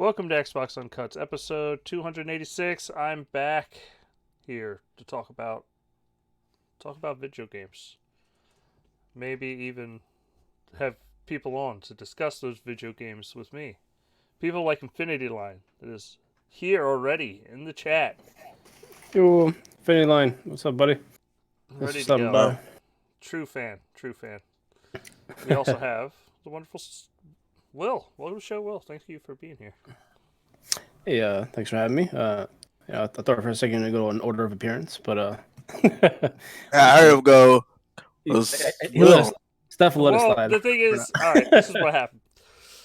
Welcome to Xbox Uncut's episode 286. I'm back here to talk about video games. Maybe even have people on to discuss those video games with me. People like Infinity Line that is here already in the chat. Yo, Infinity Line, what's up, buddy? Ready What's to up, go. bro? True fan. We also have the wonderful Will. Welcome to the show, Will. Thank you for being here. Hey, thanks for having me. I thought for a second to go in order of appearance, but I heard him go. Steph will let us Well, slide. the thing is, alright, this is what happened.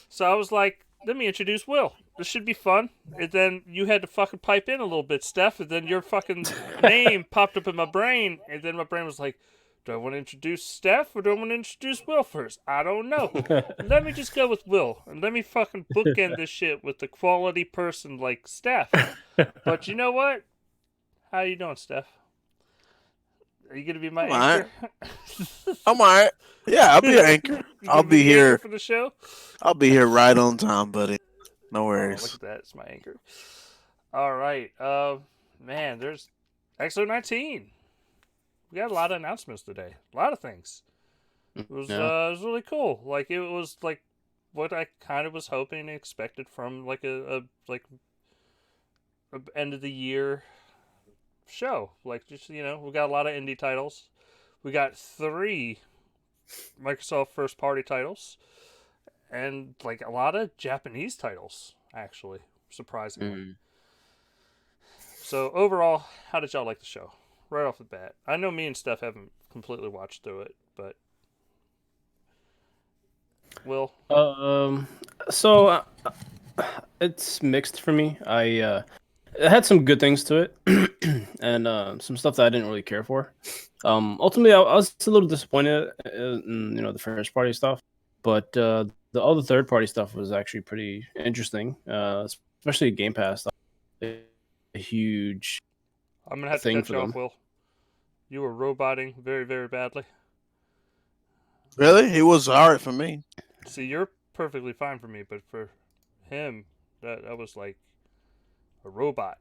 So I was like, let me introduce Will. This should be fun. And then you had to fucking pipe in a little bit, Steph, and then your fucking name popped up in my brain, and then my brain was like, do I want to introduce Steph or do I want to introduce Will first? I don't know. Let me just go with Will, and let me fucking bookend this shit with the quality person like Steph. But you know what? How you doing, Steph? Are you gonna be my anchor? I'm alright. Yeah, I'll be your anchor. I'll be here for the show. I'll be here right on time, buddy. No Oh, worries. look at that. It's my anchor. All right. Man, there's XO19. We got a lot of announcements today. A lot of things. It was really cool. Like, it was like what I kind of was hoping and expected from like a end of the year show. Like, just, we got a lot of indie titles. We got 3 Microsoft first party titles. And like a lot of Japanese titles, actually, surprisingly. So overall, how did y'all like the show? Right off the bat. I know me and Steph haven't completely watched through it, but Will? So it's mixed for me. It had some good things to it, and some stuff that I didn't really care for. Ultimately, I was a little disappointed in the first party stuff, but the other third party stuff was actually pretty interesting, especially Gamepass. A huge I'm gonna have to thing cut for you them. off, Will. You were roboting very, very badly. Really? He was alright for me. See, you're perfectly fine for me, but for him, that was like a robot.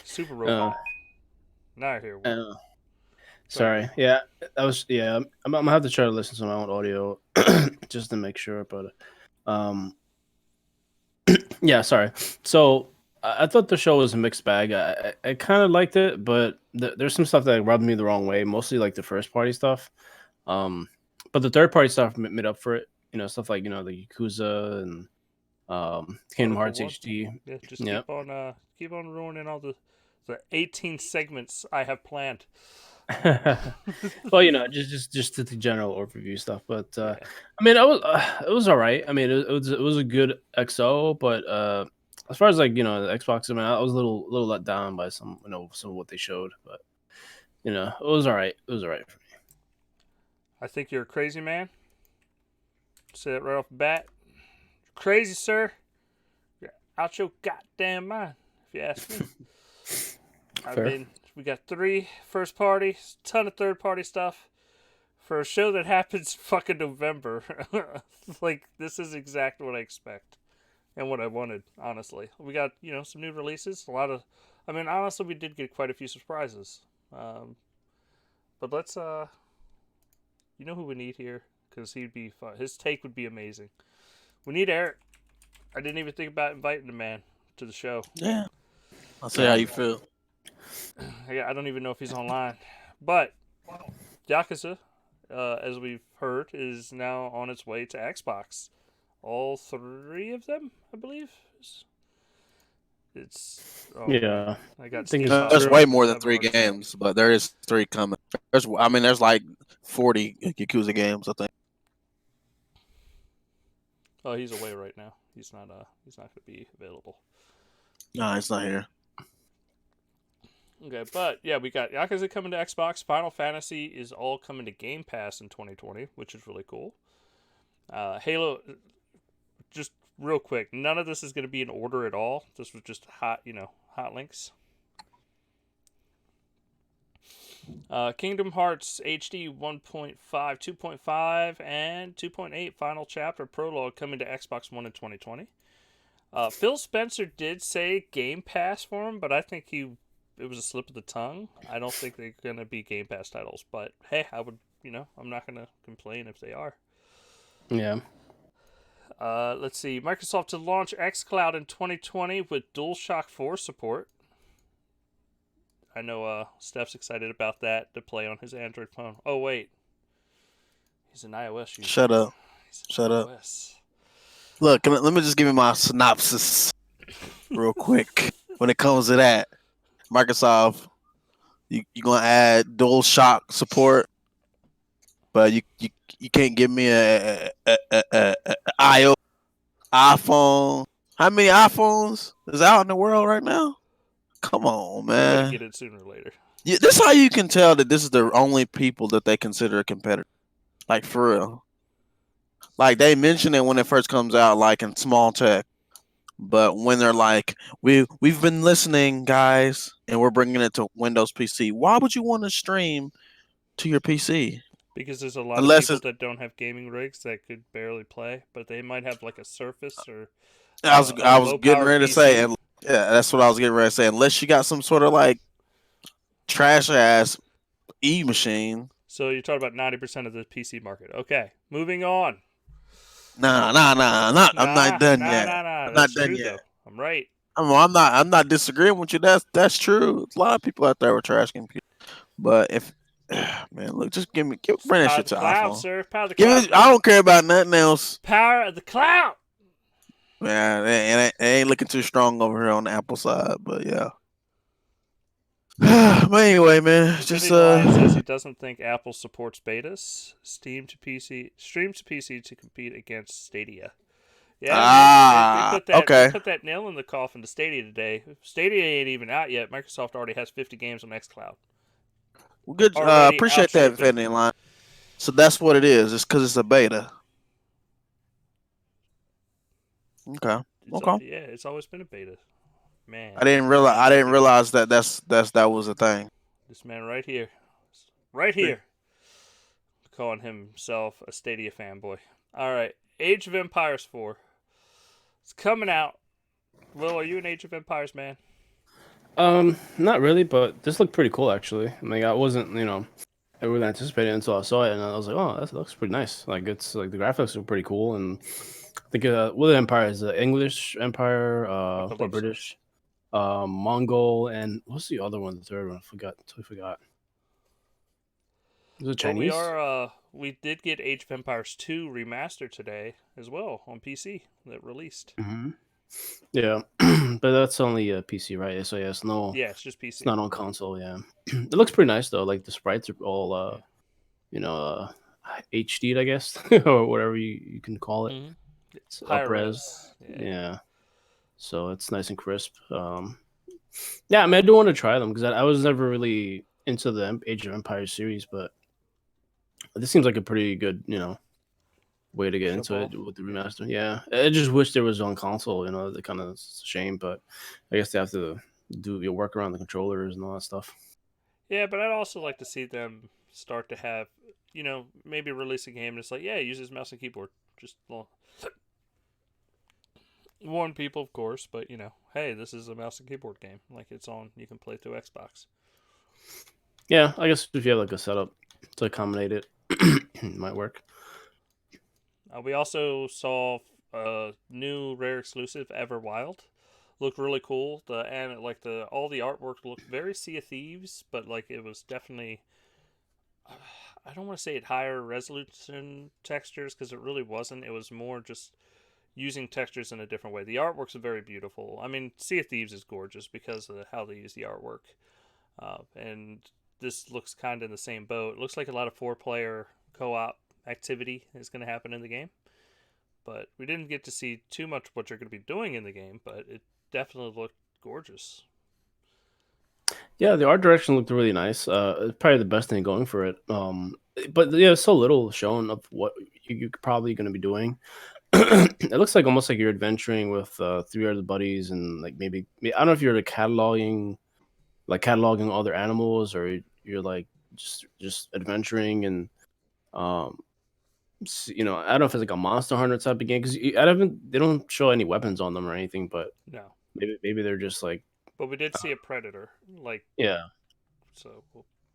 Super robot. Now I hear Will. Sorry. Yeah, that was. Yeah, I'm gonna have to try to listen to my own audio just to make sure. But yeah, sorry. So I thought the show was a mixed bag. I kind of liked it, but there's some stuff that rubbed me the wrong way. Mostly like the first party stuff. But the third party stuff made up for it. Stuff like the Yakuza and Kingdom Hearts HD. Yeah, just keep on ruining all the 18 segments I have planned. Well, just the general overview stuff. But yeah. I mean, it was all right. I mean, it was a good XO, but as far as like the Xbox, I mean, I was a little let down by some of what they showed, but it was all right. It was all right for me. I think you're a crazy man. Say it right off the bat. Crazy, sir. You're out your goddamn mind, if you ask me. I mean, we got 3 first party, ton of third party stuff for a show that happens fucking November. Like, this is exactly what I expect and what I wanted, honestly. We got, some new releases, honestly, we did get quite a few surprises. But let's, you know who we need here? Because he'd be fun. His take would be amazing. We need Eric. I didn't even think about inviting the man to the show. Yeah. I'll see how you feel. I don't even know if he's online. But Yakuza, as we've heard, is now on its way to Xbox. All 3 of them, I believe. Yeah. I got there's way more than 3 games, but there is 3 coming. There's like 40 Yakuza games, I think. Oh, he's away right now. He's not going to be available. No, he's not here. Okay, but yeah, we got Yakuza coming to Xbox. Final Fantasy is all coming to Game Pass in 2020, which is really cool. Halo, just real quick, none of this is going to be in order at all. This was just hot links. Kingdom Hearts HD 1.5, 2.5, and 2.8 Final Chapter Prologue coming to Xbox One in 2020. Phil Spencer did say Game Pass for him, but I think it was a slip of the tongue. I don't think they're gonna be Game Pass titles, but hey, I would, I'm not gonna complain if they are. Yeah. Let's see. Microsoft to launch xCloud in 2020 with DualShock 4 support. I know Steph's excited about that to play on his Android phone. Oh wait, he's an iOS user. Shut up. Shut up. Look, let me just give you my synopsis real quick. When it comes to that, Microsoft, you're gonna add DualShock support, but you can't give me a iPhone. How many iPhones is out in the world right now? Come on, We're gonna man. get it sooner or later. Yeah, this is how you can tell that this is the only people that they consider a competitor. Like, for real. Like, they mention it when it first comes out, like in small tech. But when they're like, we've been listening, guys, and we're bringing it to Windows PC. Why would you want to stream to your PC? Because there's a lot of Unless people it's, that don't have gaming rigs that could barely play, but they might have like a Surface or a I was low getting power ready to PC. say, and yeah, that's what I was getting ready to say. Unless you got some sort of like trash ass e machine. So you're talking about 90% of the PC market. Okay, moving on. Nah. I'm not done yet. I'm not That's done true yet. though. I'm right. I'm not disagreeing with you. That's true. A lot of people out there were trash computers. But if man, look, just bring that Power shit of the to cloud, iPhone. sir. Power of the Give cloud. it. I don't care about nothing else. Power of the cloud. Man, it ain't looking too strong over here on the Apple side, but yeah. But anyway, man, just Infinity Lion says he doesn't think Apple supports betas. Stream to PC to compete against Stadia. Yeah, they put that okay. they put that nail in the coffin to Stadia today. Stadia ain't even out yet. Microsoft already has 50 games on xCloud. Well, good. Already Appreciate that, outshipping. Infinity Line. So that's what it is. It's because it's a beta. Okay. Okay. Yeah, it's always been a beta. Man, I didn't realize that that was a thing. this man right here, calling himself a Stadia fanboy. All right, Age of Empires 4. It's coming out. Will, are you an Age of Empires man? Not really, but this looked pretty cool actually. I mean, I wasn't, I really anticipated it until I saw it, and I was like, oh, that looks pretty nice. Like, it's like the graphics are pretty cool, and I think what empire is the English Empire, or British, Mongol, and what's the other one? The third one, totally forgot. Is it Chinese? We did get Age of Empires 2 remastered today as well on PC that released. Mm-hmm. Yeah, but that's only a PC, right? So yeah, it's just PC. It's not on console. Yeah, it looks pretty nice though. Like the sprites are all, HD'd, I guess, or whatever you can call it. Mm-hmm. It's up-res. Yeah. So it's nice and crisp. Yeah, I mean, I do want to try them because I was never really into the Age of Empires series, but this seems like a pretty good, way to get into it with the remaster. Yeah, I just wish there was on console. That kind of is a shame, but I guess they have to do your work around the controllers and all that stuff. Yeah, but I'd also like to see them start to have, maybe release a game and it's like, yeah, use this mouse and keyboard. Just warn people, of course, but hey, this is a mouse and keyboard game. Like, it's on, you can play through Xbox. Yeah, I guess if you have like a setup to accommodate it, it might work. We also saw a new rare exclusive, Everwild. Looked really cool. All the artwork looked very Sea of Thieves, but like it was definitely, I don't want to say it higher resolution textures because it really wasn't. It was more just using textures in a different way. The artwork's very beautiful. I mean, Sea of Thieves is gorgeous because of how they use the artwork, and this looks kind of in the same boat. It looks like a lot of 4-player co-op activity is going to happen in the game, but we didn't get to see too much what you're going to be doing in the game, but it definitely looked gorgeous. Yeah, the art direction looked really nice. It's probably the best thing going for it. But yeah, so little shown of what you're probably going to be doing. It looks like almost like you're adventuring with 3 other buddies, and like maybe I don't know if you're cataloging other animals, or you're like just adventuring, and you know, I don't know if it's like a Monster Hunter type of game because they don't show any weapons on them or anything, but No, maybe they're just like but we did see a predator. Like, yeah. so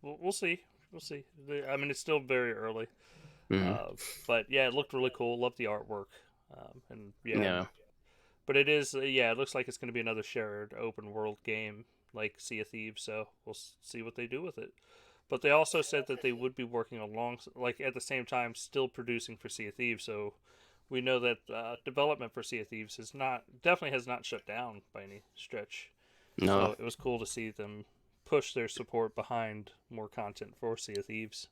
we'll see. We'll see. I mean, it's still very early. Mhm. But yeah, it looked really cool. Love the artwork. And yeah, Yeah. but it is. Yeah, it looks like it's going to be another shared open world game like Sea of Thieves. So we'll see what they do with it. But they also said that they would be working along, like at the same time, still producing for Sea of Thieves. So we know that development for Sea of Thieves definitely has not shut down by any stretch. No. So it was cool to see them push their support behind more content for Sea of Thieves.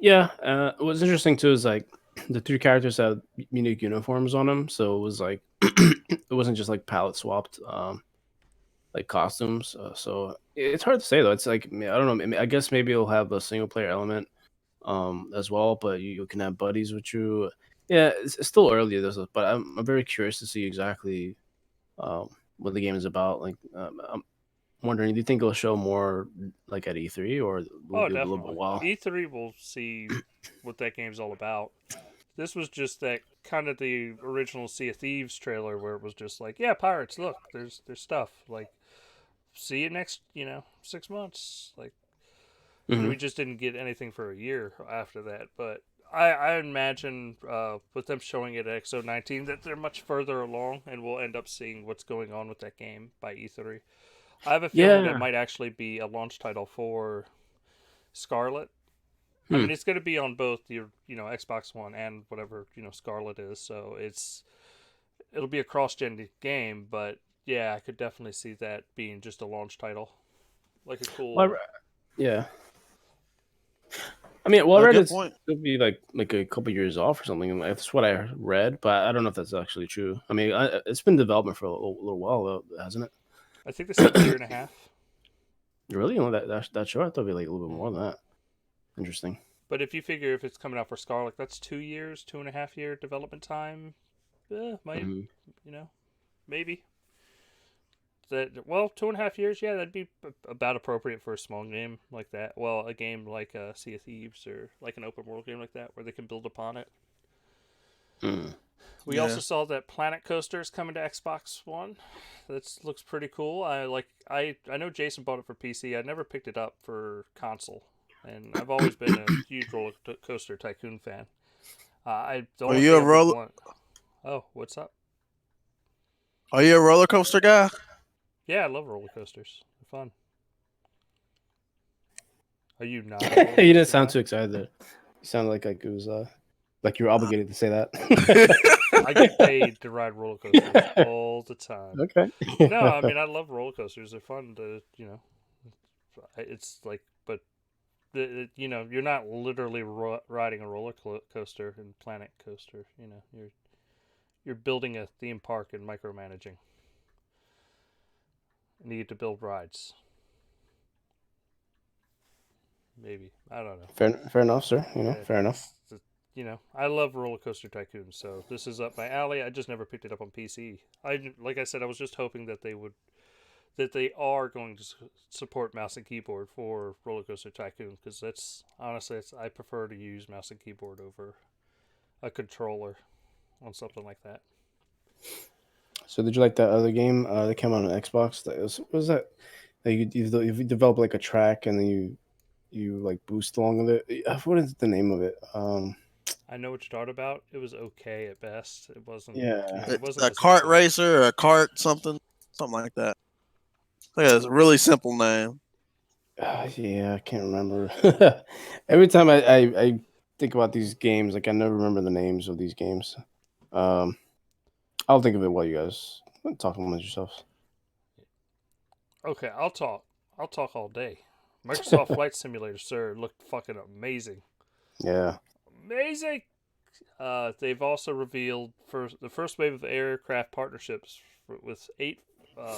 Yeah. What's interesting too is like the three characters had unique uniforms on them, so it was like it wasn't just like palette swapped like costumes. So it's hard to say though. It's like I don't know. I guess maybe it'll have a single player element as well, but you can have buddies with you. Yeah, it's still early this, but I'm very curious to see exactly what the game is about. Like I'm wondering, do you think it'll show more like at E3 or will Oh, give it a little bit definitely. while? E3 will see what that game's all about. This was just that kind of the original Sea of Thieves trailer where it was just like, yeah, pirates, look, there's stuff. Like, see you next, 6 months. Like, and Hmm. we just didn't get anything for a year after that. But I imagine with them showing it at XO19 that they're much further along and we'll end up seeing what's going on with that game by E3. I have a feeling that Yeah. might actually be a launch title for Scarlett. I Hmm. mean, it's going to be on both your, Xbox One and whatever Scarlett is. So it'll be a cross-gen game, but yeah, I could definitely see that being just a launch title, like a Well, cool. yeah. I mean, well, I A read good it's point. it'll be like a couple years off or something. That's what I read, but I don't know if that's actually true. I mean, it's been in development for a little while, though, hasn't I think they said year and a half. it? Really? Only that short? I thought it'd be like a little bit more Mm. than that. Interesting. But if you figure if it's coming out for Scarlet, that's 2 years, 2.5 year development time. Might Mhm. maybe that. Well, 2.5 years. Yeah, that'd be about appropriate for a small game like that. Well, a game like Sea of Thieves or like an open world game like that where they can build upon it. Mm. We Yeah. also saw that Planet Coaster is coming to Xbox One. That looks pretty cool. I know Jason bought it for PC. I never picked it up for console, and I've always been a huge roller coaster tycoon fan. The Are only you thing a I would roller? want. Oh, what's up? Are you a roller coaster guy? Yeah, I love roller coasters. They're fun. Are you not a roller You didn't coaster sound guy? too excited there. You sounded like it was like you were obligated to say that. I get paid to ride roller coasters all the time. Okay. No, I mean I love roller coasters. They're fun to. It's like, but you're not literally riding a roller coaster in Planet Coaster. You're building a theme park and micromanaging, and you get to build rides. Maybe I don't know. Fair enough, sir. Yeah, Fair enough. I love Roller Coaster Tycoon, so this is up my alley. I just never picked it up on PC. Like I said, I was just hoping that they are going to support mouse and keyboard for Roller Coaster Tycoon because that's honestly I prefer to use mouse and keyboard over a controller on something like that. So did you like that other game that came out on Xbox? What was that? Like you develop like a track and then you like boost along with it. What is the name of it? I know what you're talking about. It was okay at best. It wasn't. Yeah. It wasn't A kart essential. racer, or a kart something like that. Yeah, it's a really simple name. Yeah, I can't remember. Every time I think about these games, like I never remember the names of these games. Um, I'll think of it while you guys talk amongst yourselves. Okay, I'll talk. I'll talk all day. Microsoft Flight Simulator, sir, looked fucking amazing. Yeah. Amazing. They've also revealed the first wave of aircraft partnerships with 8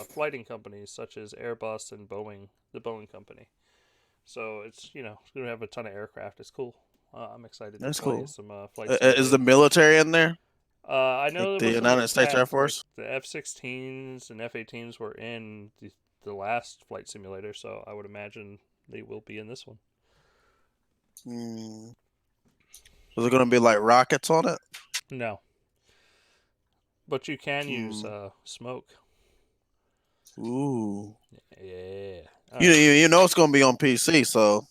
flighting companies such as Airbus and Boeing, the Boeing Company. So it's going to have a ton of aircraft. It's cool. I'm excited to That's play cool. some Flight Is the Simulator. military in there? I Like know it the was a United mixed States Air bag. Like Force? the F-16s and F-18s were in the last Flight Simulator, so I would imagine they will be in this one. Hmm. Is it gonna be like rockets on it? No, but you can use smoke. Ooh. Yeah. You know it's gonna be on PC, so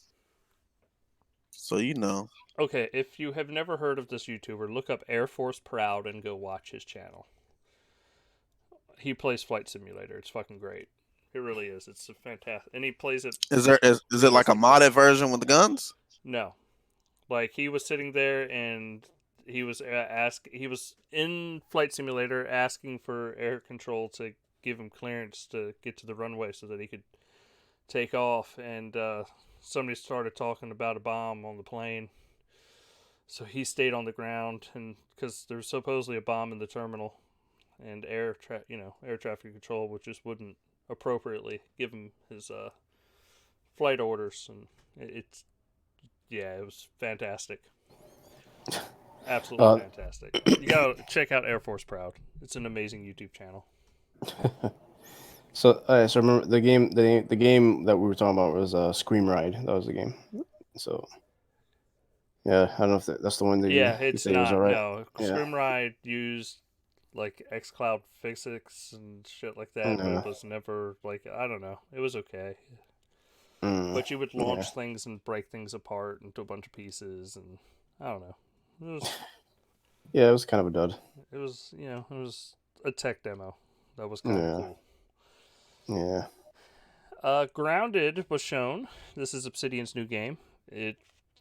you know. Okay, if you have never heard of this YouTuber, look up Air Force Proud and go watch his channel. He plays Flight Simulator. It's fucking great. It really is. It's a fantastic, and he plays it. Is it like a modded version with the guns? No, like he was sitting there and he was he was in Flight Simulator asking for air control to give him clearance to get to the runway so that he could take off, and somebody started talking about a bomb on the plane. So he stayed on the ground, and because there was supposedly a bomb in the terminal, and air traffic control, which just wouldn't appropriately give him his flight orders, and it was fantastic, absolutely fantastic. You gotta check out Air Force Proud. It's an amazing YouTube channel. So remember the game that we were talking about was Scream Ride. That was the game. So yeah, I don't know if that's the one that you It's say not. was all right. No, Yeah. Scream Ride used like xCloud physics and shit like that, but it was never like, I don't know. It was okay. But you would launch things and break things apart into a bunch of pieces, and I don't know. It was, yeah, it was kind of a dud. It was, it was a tech demo. That was kind of cool. Yeah. Grounded was shown. This is Obsidian's new game. It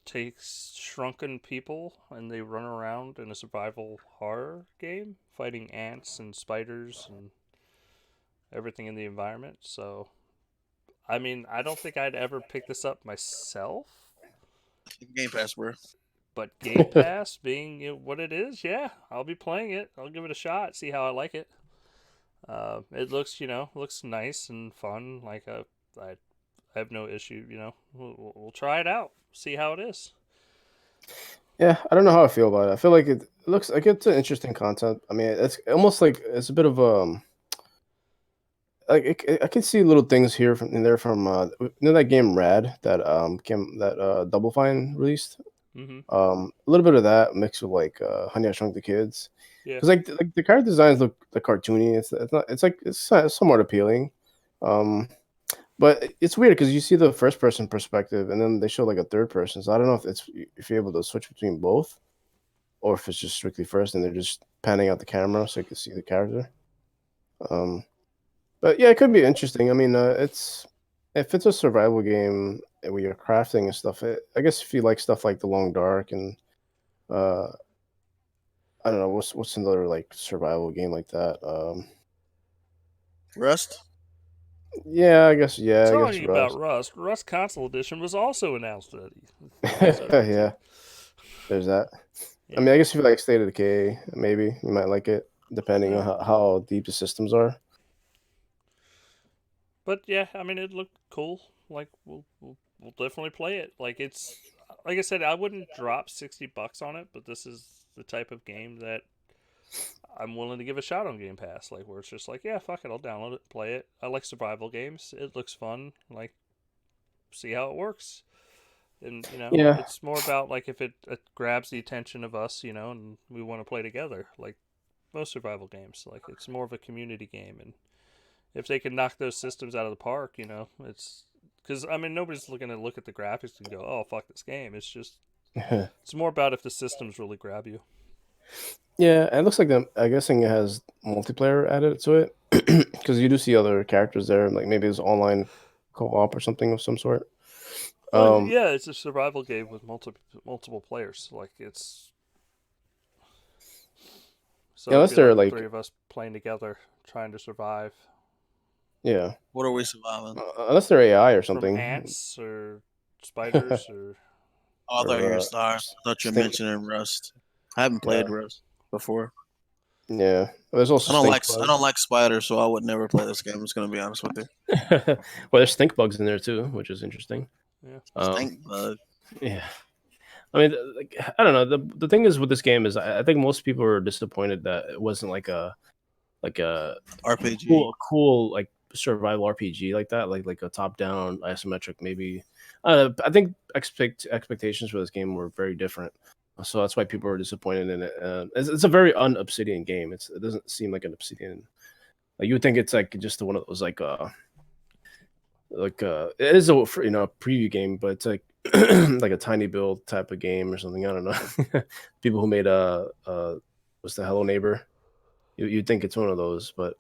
takes shrunken people and they run around in a survival horror game, fighting ants and spiders and everything in the environment. So, I mean, I don't think I'd ever pick this up myself. Gamepass, bro. But Game Pass being what it is, yeah, I'll be playing it. I'll give it a shot, see how I like it. It looks, looks nice and fun. Like I have no issue. We'll try it out, see how it is. Yeah, I don't know how I feel about it. I feel like it looks like it's an interesting concept. I mean, it's almost like it's a bit of like I can see little things here from that game Rad that Double Fine released. Mm-hmm. A little bit of that mixed with like Honey I Shrunk the Kids. Yeah. Because like the character designs look cartoony. It's somewhat appealing. But it's weird because you see the first person perspective and then they show like a third person. So I don't know if you're able to switch between both, or if it's just strictly first and they're just panning out the camera so you can see the character. But yeah, it could be interesting. I mean, if it's a survival game where you're crafting and stuff, I guess if you like stuff like The Long Dark and I don't know what's another like survival game like that. Rust. Yeah, I guess. Yeah, I guess Talking about Rust. Rust Console Edition was also announced already. Yeah, there's that. Yeah. I mean, I guess if you like State of Decay, maybe you might like it, depending on how deep the systems are. But yeah, I mean, it looked cool. Like we'll definitely play it. Like it's like I said, I wouldn't drop $60 on it, but this is the type of game that I'm willing to give a shot on Game Pass. Like where it's just like, yeah, fuck it, I'll download it, play it. I like survival games. It looks fun. Like see how it works. And it's more about like if it grabs the attention of us, and we want to play together. Like most survival games, like it's more of a community game, and if they can knock those systems out of the park, it's because I mean nobody's looking to look at the graphics and go, oh fuck this game. It's just it's more about if the systems really grab you. Yeah, and it looks like I'm guessing it has multiplayer added to it because you do see other characters there, like maybe it's online co-op or something of some sort. Yeah, it's a survival game with multiple players. Like it's so unless they're like 3 of us playing together, trying to survive. Yeah. What are we surviving? Unless they're AI or something. From ants or spiders or. Oh, I thought you were stars. I thought you were mentioning Rust. I haven't played Rust before. Yeah, there's also I don't like spiders, so I would never play this game. I'm just gonna be honest with you. Well, there's stink bugs in there too, which is interesting. Yeah, stink bug. Yeah, I mean, like, I don't know. The thing is with this game is I think most people are disappointed that it wasn't like a RPG, cool like survival RPG like that, like a top down isometric maybe. I think expectations for this game were very different. So that's why people are disappointed in it. It's a very un-Obsidian game. It doesn't seem like an Obsidian. Like you would think it's like just one of those it is a preview game, but it's like like a tiny build type of game or something. I don't know. People who made what's the Hello Neighbor? You'd think it's one of those, but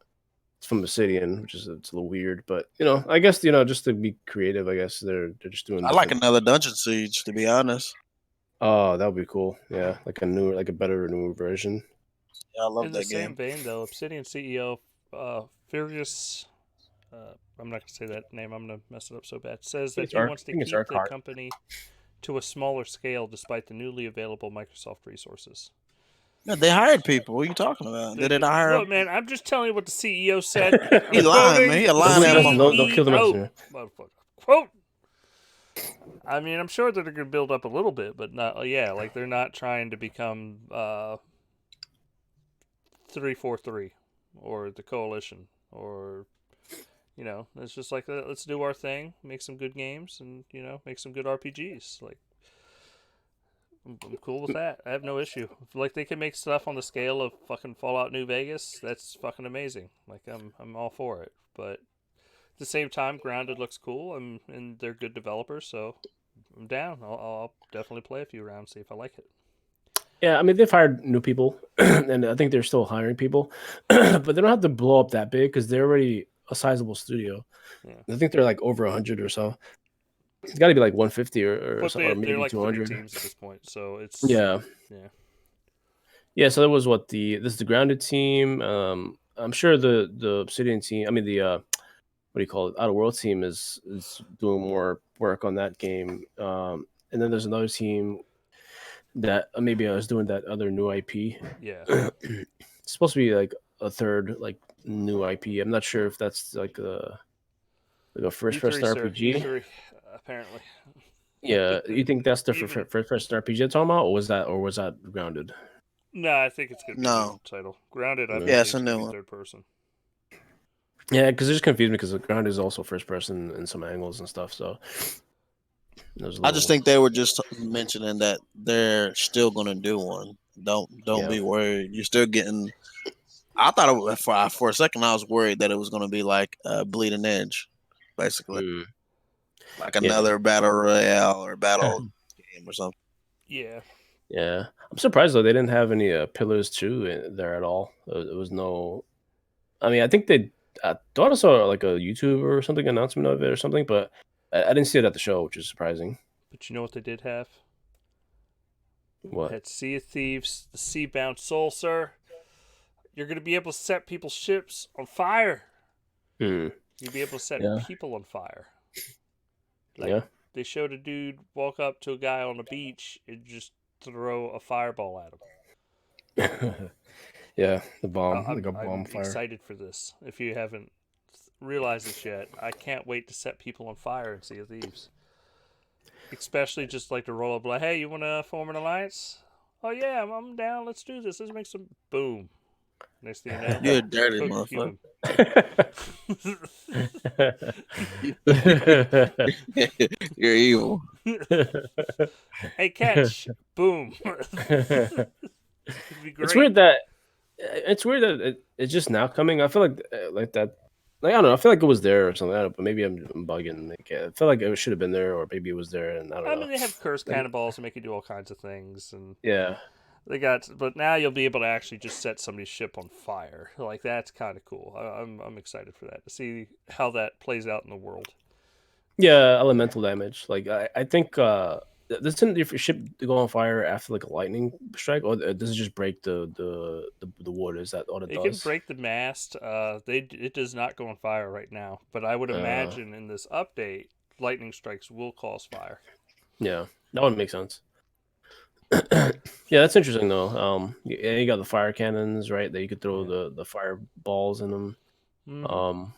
it's from Obsidian, which is it's a little weird. But I guess just to be creative, I guess they're just doing. I like another Dungeon Siege, to be honest. Oh, that would be cool. Yeah, like a better, newer version. Yeah, I love In that the same game. vein, though, Obsidian CEO Feargus, I'm not going to say that name, I'm going to mess it up so bad, says that he wants to keep the company to a smaller scale despite the newly available Microsoft resources. Yeah, they hired people. What are you talking about? Did they not hire? Look, man, I'm just telling you what the CEO said. He lying, man. He a lying. They'll kill them. Motherfucker. Quote. I mean, I'm sure that they're going to build up a little bit, but not. Yeah, like they're not trying to become 343 or the Coalition or it's just like let's do our thing, make some good games, and make some good RPGs. Like I'm cool with that. I have no issue. Like they can make stuff on the scale of fucking Fallout New Vegas. That's fucking amazing. Like I'm all for it. But at the same time, Grounded looks cool, and they're good developers, so I'm down. I'll definitely play a few rounds, see if I like it. Yeah, I mean they've hired new people, and I think they're still hiring people, but they don't have to blow up that big because they're already a sizable studio. Yeah. I think they're like over 100 or so. It's got to be like 150 or maybe like 200 teams at this point. So it's yeah. So that was this is the Grounded team. I'm sure the Obsidian team. I mean the what do you call it? Outer World team is doing more work on that game. And then there's another team that maybe I was doing that other new IP. Yeah, it's supposed to be like a third like new IP. I'm not sure if that's like a first-person RPG. E3, apparently. Yeah, you think that's the first-person RPG you're talking about, or was that Grounded? No, I think it's gonna be a new title. Grounded, I believe, it's gonna be third person. Yeah, because it just confused me because Grounded is also first person in some angles and stuff. So I just think they were just mentioning that they're still gonna do one. Don't be worried. You're still getting. I thought it was, for a second I was worried that it was gonna be like Bleeding Edge, basically, like another battle royale or battle game or something. Yeah. Yeah, I'm surprised though they didn't have any Pillars 2 there at all. There was no. I mean, I think they. I thought I saw like a YouTube or something announcement of it or something, but I didn't see it at the show, which is surprising. But you know what they did have? What? At Sea of Thieves, the Seabound Soul, sir. You're going to be able to set people's ships on fire. You'll be able to set people on fire. Like, they showed a dude walk up to a guy on the beach and just throw a fireball at him. Yeah, the bomb. I'm fire. excited for this. If you haven't realized this yet, I can't wait to set people on fire in Sea of Thieves. Especially just like to roll up like, hey, you want to form an alliance? Oh yeah, I'm down. Let's do this. Let's make some boom. Next thing you know, you're a dirty motherfucker. You're evil. Hey, catch! Boom. It's weird that it's just now coming. I feel like that. Like, I don't know. I feel like it was there or something. I don't know, but maybe I'm bugging. Like, I feel like it should have been there, or maybe it was there, and I don't know. I mean, they have curse cannonballs to make you do all kinds of things, and yeah, they got. But now you'll be able to actually just set somebody's ship on fire. Like that's kind of cool. I'm excited for that to see how that plays out in the world. Yeah, elemental damage. Like I think doesn't your ship go on fire after like a lightning strike, or does it just break the wood? Is that all it does? It can break the mast. It does not go on fire right now, but I would imagine in this update, lightning strikes will cause fire. Yeah, that would make sense. Yeah, that's interesting though. You got the fire cannons, right? That you could throw the fireballs in them. Mm-hmm.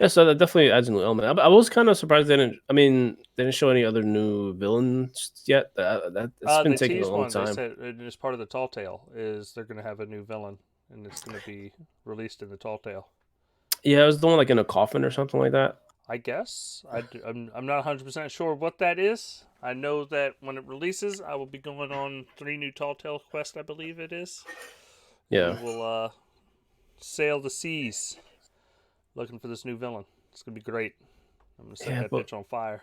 Yeah, so that definitely adds a new element. I was kind of surprised they didn't show any other new villains yet. That's been taking a long time. They said as part of the Tall Tale is they're going to have a new villain, and it's going to be released in the Tall Tale. Yeah, it was the one like in a coffin or something like that. I guess I'm not 100% sure what that is. I know that when it releases, I will be going on 3 new Tall Tale quests, I believe it is. Yeah. We will sail the seas looking for this new villain. It's going to be great. I'm going to set that bitch on fire.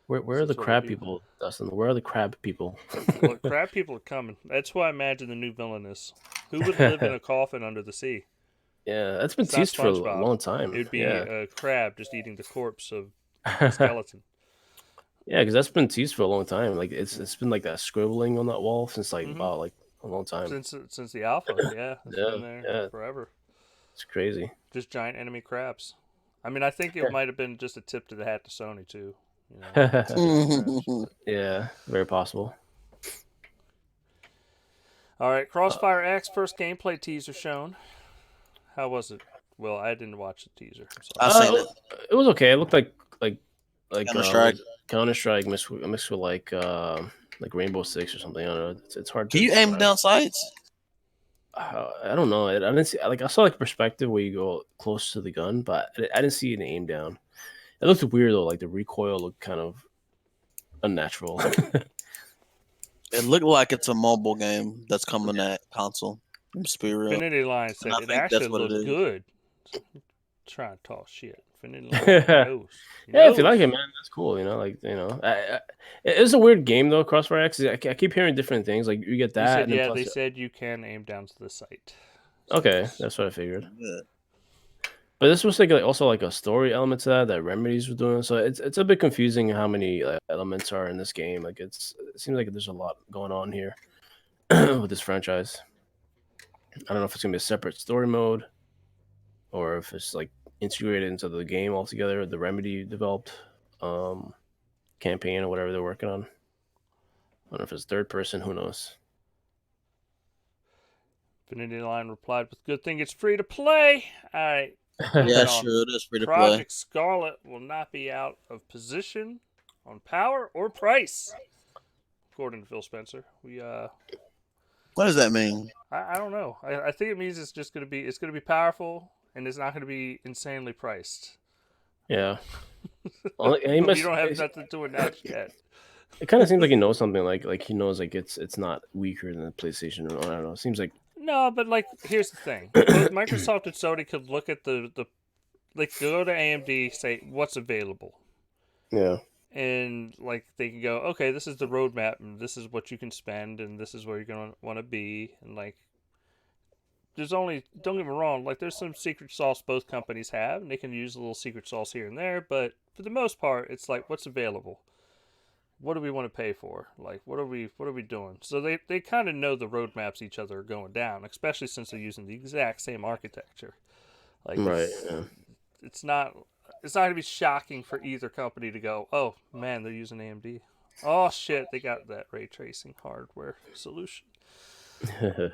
Where are the crab people, Dustin? Where are the crab people? Well, crab people are coming. That's who I imagine the new villain is. Who would live in a coffin under the sea? Yeah, that's been teased for a long time. It would be a crab just eating the corpse of a skeleton. Yeah, because that's been teased for a long time. Like it's been like that scribbling on that wall since like wow, like a long time. Since the alpha, yeah, it's been there forever. It's crazy. Just giant enemy crabs. I mean, I think it might have been just a tip to the hat to Sony too. You know? Yeah, very possible. All right, CrossfireX first gameplay teaser shown. How was it? Well, I didn't watch the teaser. I seen it. It was okay. It looked like Counter-Strike mixed with like Rainbow Six or something. I don't know. It's hard. Can you aim down sights? I don't know. I didn't see. Like I saw like perspective where you go close to the gun, but I didn't see an aim down. It looked weird though. Like the recoil looked kind of unnatural. It looked like it's a mobile game that's coming at console. Infinity Line said it actually looked good. Trying to talk shit. Infinity Line knows. Yeah, if you like it, man, that's cool. You know, like it's a weird game though. CrossfireX. I keep hearing different things. Like you get that. They said you can aim down to the sight. So okay, that's what I figured. Yeah. But this was like also like a story element to that Remedies was doing. So it's a bit confusing how many elements are in this game. Like it seems like there's a lot going on here with this franchise. I don't know if it's gonna be a separate story mode or if it's like integrated into the game altogether. The Remedy developed campaign or whatever they're working on. I don't know if it's third person. Who knows? Infinity Line replied with, "Good thing it's free to play." All right. Yeah, sure, it is free to play. Project Scarlett will not be out of position on power or price, according to Phil Spencer. What does that mean? I don't know. I think it means it's going to be powerful and it's not going to be insanely priced. Yeah. Well, you don't have nothing to announce yet. It kind of seems like he knows something. Like he knows like it's not weaker than the PlayStation. I don't know. It seems like. No, but like here's the thing: both Microsoft and Sony could look at the go to AMD, say what's available. Yeah. And like they can go, okay, this is the roadmap, and this is what you can spend, and this is where you're gonna want to be, and like. Don't get me wrong, like there's some secret sauce both companies have, and they can use a little secret sauce here and there, but for the most part, it's like what's available. What do we want to pay for? Like, what are we doing? So they kind of know the roadmaps each other are going down, especially since they're using the exact same architecture. Like, right. It's not going to be shocking for either company to go, oh man, they're using AMD. Oh shit, they got that ray tracing hardware solution.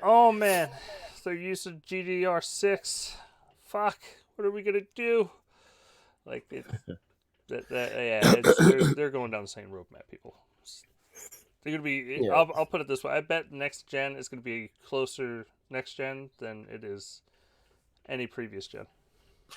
Oh man, they're using GDDR6. Fuck, what are we gonna do? Like they're going down the same roadmap, people. They're gonna be. Yeah. I'll put it this way: I bet next gen is gonna be closer next gen than it is any previous gen.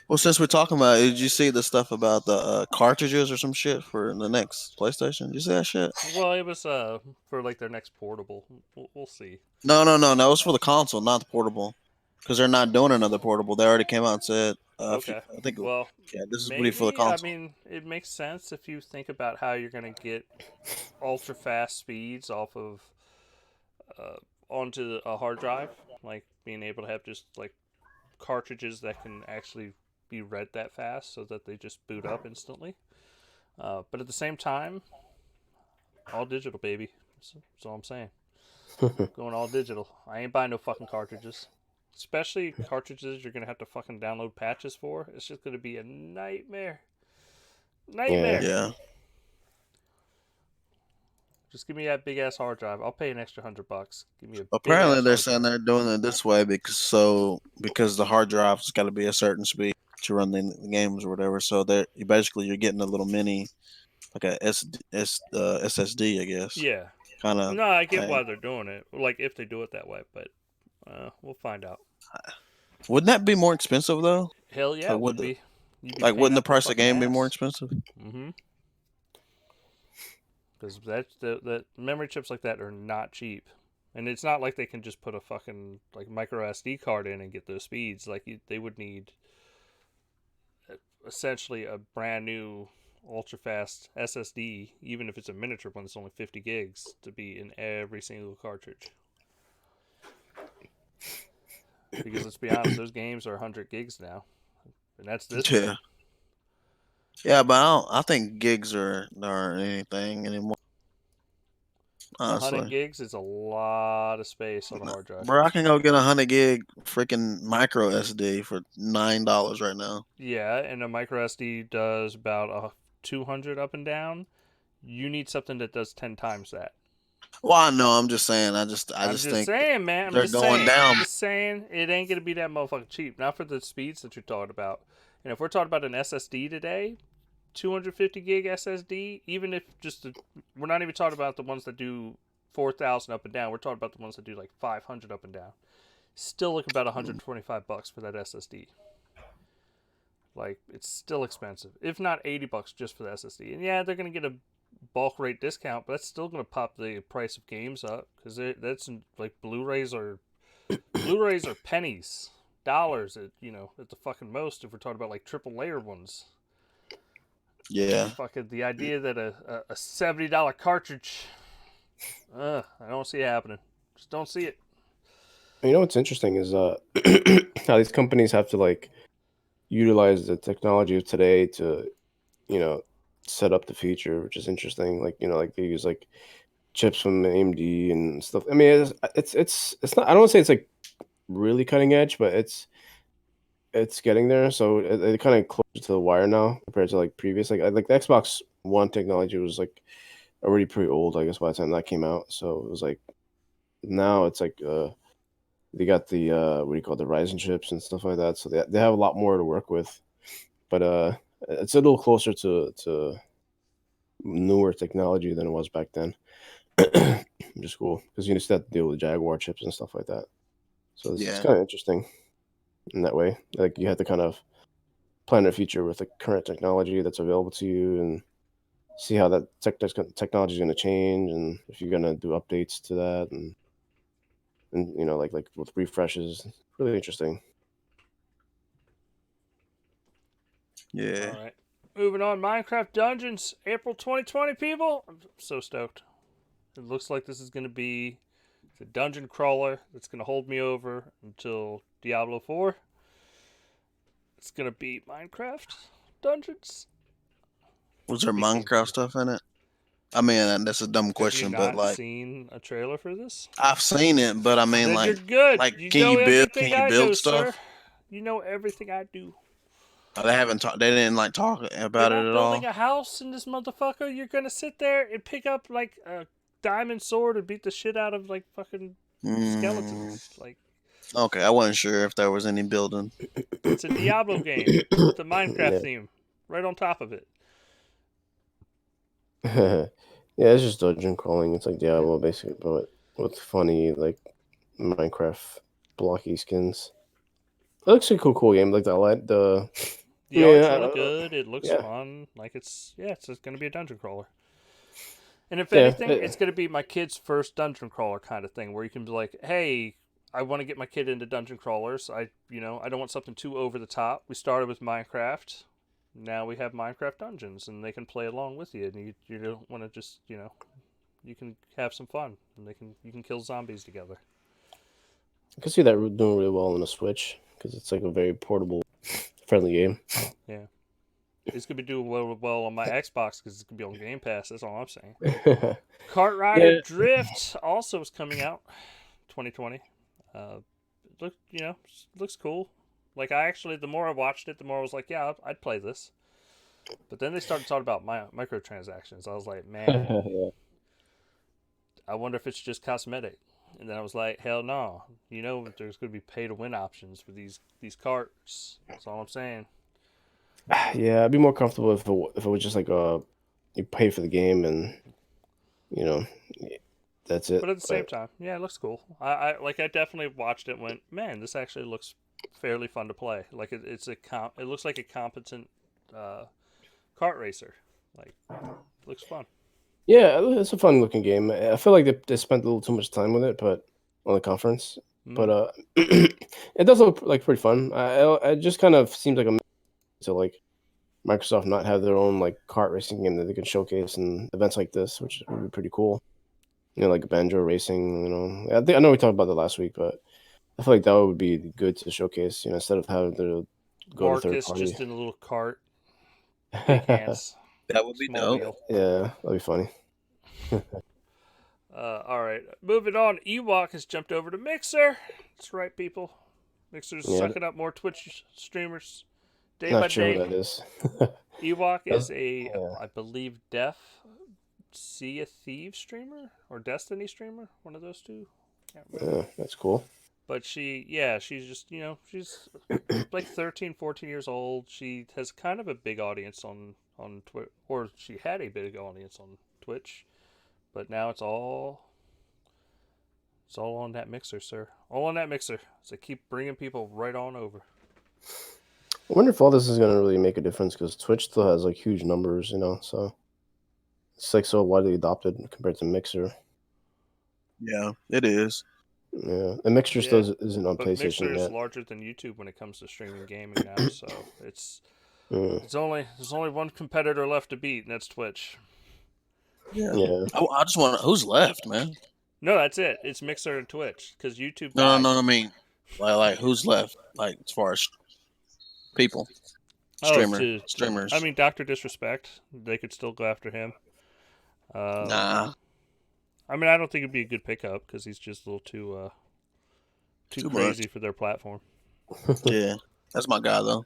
Well, since we're talking about it, did you see the stuff about the cartridges or some shit for the next PlayStation? Did you see that shit? Well, it was for like their next portable. We'll see. No. That was for the console, not the portable. Because they're not doing another portable. They already came out and said. Okay. I think. Well, yeah, this is really for the console. I mean, it makes sense if you think about how you're going to get ultra fast speeds off of onto a hard drive, like being able to have just like cartridges that can actually be read that fast, so that they just boot up instantly. But at the same time, all digital, baby. That's all I'm saying. Going all digital. I ain't buying no fucking cartridges. Especially cartridges you're going to have to fucking download patches for. It's just going to be a nightmare. Yeah. Just give me that big ass hard drive. I'll pay an extra $100. Give me a. Apparently, they're saying they're doing it this way because the hard drive's got to be a certain speed to run the games or whatever. So you're getting a little mini, like a SSD, I guess. Yeah. Kind of. No, I get why they're doing it. Like if they do it that way, but we'll find out. Wouldn't that be more expensive though? Hell yeah, it would be. Like, wouldn't the price of the game be more expensive? Mm-hmm. because the memory chips like that are not cheap, and it's not like they can just put a fucking like micro SD card in and get those speeds. Like they would need essentially a brand new ultra fast SSD, even if it's a miniature one that's only 50 gigs, to be in every single cartridge. Because let's be honest, those games are 100 gigs now, and that's this. Yeah. Yeah, but I think gigs aren't anything anymore. 100 Honestly, gigs is a lot of space on a hard drive. bro, I can go get 100 gig freaking micro SD for $9 right now. Yeah, and a micro SD does about a 200 up and down. You need something that does 10 times that. Well, I know. I'm just saying. I just think saying, man. they're going down. I'm just saying it ain't gonna be that motherfucking cheap. Not for the speeds that you're talking about. And if we're talking about an SSD today, 250 gig SSD, even if we're not even talking about the ones that do 4,000 up and down. We're talking about the ones that do like 500 up and down. Still look about $125 for that SSD. Like, it's still expensive, if not $80 just for the SSD. And yeah, they're gonna get a bulk rate discount, but that's still gonna pop the price of games up because that's like Blu-rays are pennies, dollars at the fucking most if we're talking about like triple layer ones. Yeah. Fucking the idea that a $70 cartridge, I don't see it happening. Just don't see it. You know what's interesting is how these companies have to like utilize the technology of today to, set up the future, which is interesting. Like, like they use like chips from AMD and stuff. I mean, it's not. I don't want to say it's like really cutting edge, but it's getting there. So it kind of closer to the wire now compared to like previous. Like the Xbox One technology was like already pretty old, I guess, by the time that came out. So it was like now it's like they got the what do you call it, the Ryzen chips and stuff like that. So they have a lot more to work with. But it's a little closer to newer technology than it was back then. Which is cool because you just have to deal with Jaguar chips and stuff like that. So it's kind of interesting in that way. Like you have to kind of plan a future with the current technology that's available to you and see how that technology is going to change and if you're going to do updates to that and like with refreshes. Really interesting. Yeah. All right. Moving on, Minecraft Dungeons, April 2020, people. I'm so stoked. It looks like this is going to be the dungeon crawler that's going to hold me over until Diablo 4. It's going to be Minecraft Dungeons. Was there Minecraft stuff in it? I mean, that's a dumb question, Have you but like, seen a trailer for this? I've seen it, but I mean, Then like, you're good. like, You can know you build? everything Can you I build know, stuff? sir. You know everything I do. They haven't talked. They didn't like talk about You're it not at all. building a house in this motherfucker. You're gonna sit there and pick up like a diamond sword and beat the shit out of like fucking skeletons. Like, Okay, I wasn't sure if there was any building. it's a Diablo game with a Minecraft Yeah. theme right on top of it. Yeah, it's just dungeon crawling. It's like Diablo basically, but with funny like Minecraft blocky skins. It looks like a cool game. Like the art's Really good. It looks Yeah. fun. Like it's gonna be a dungeon crawler. And if Yeah, anything, it's gonna be my kid's first dungeon crawler kind of thing, where you can be like, hey, I want to get my kid into dungeon crawlers. I don't want something too over the top. We started with Minecraft. Now we have Minecraft Dungeons, and they can play along with you. And you don't want to just you can have some fun, and you can kill zombies together. I can see that doing really well on the Switch because it's like a very portable, friendly game. Yeah, it's gonna be doing well on my Xbox because it's gonna be on Gamepass. That's all I'm saying. Kart Rider Drift also is coming out, 2020. Looks cool. Like the more I watched it, the more I was like, yeah, I'd play this. But then they started talking about microtransactions. I was like, man, Yeah. I wonder if it's just cosmetic. And then I was like, hell no. There's going to be pay-to-win options for these carts. That's all I'm saying. Yeah, I'd be more comfortable if it was just like you pay for the game and that's it. But at the same time, yeah, it looks cool. I definitely watched it and went, man, this actually looks fairly fun to play. Like it looks like a competent kart racer. Like, looks fun. Yeah, it's a fun looking game. I feel like they spent a little too much time with it, but on the conference. But it does look like pretty fun. It just kind of seems like a to like Microsoft not have their own like kart racing game that they can showcase in events like this, which would be pretty cool. You know, like banjo racing. You know, I know we talked about that last week, but I feel like that would be good to showcase. You know, instead of having to go to third Marcus party. just in a little cart, big hands, That would be small dope. wheel. Yeah, that'd be funny. All right, moving on. Ewok has jumped over to Mixer. That's right, people. Mixer's Yeah, sucking up more Twitch streamers day by not sure day. who that is. Ewok is Yeah. I believe, deaf Sea of Thieves streamer or Destiny streamer, one of those two. Can't remember. Yeah, that's cool. But she's just, she's like 13, 14 years old. She has kind of a big audience on Twitch, or she had a big audience on Twitch, but now it's all on that Mixer, sir. All on that Mixer. So keep bringing people right on over. I wonder if all this is gonna really make a difference because Twitch still has like huge numbers, you know, so it's like so widely adopted compared to Mixer. Yeah, it is. Yeah, and Mixer Yeah, still isn't on but Mixer PlayStation is yet. larger than YouTube when it comes to streaming gaming now. So it's Mm, there's only one competitor left to beat, and that's Twitch. Yeah. yeah, Oh, I just want to. Who's left, man? No, that's it. It's Mixer and Twitch because YouTube No, died. no, no. I mean, like who's left? Like as far as people, streamers. I mean, Doctor Disrespect. They could still go after him. Nah, I mean, I don't think it'd be a good pickup because he's just a little too crazy much. for their platform. Yeah, that's my guy though.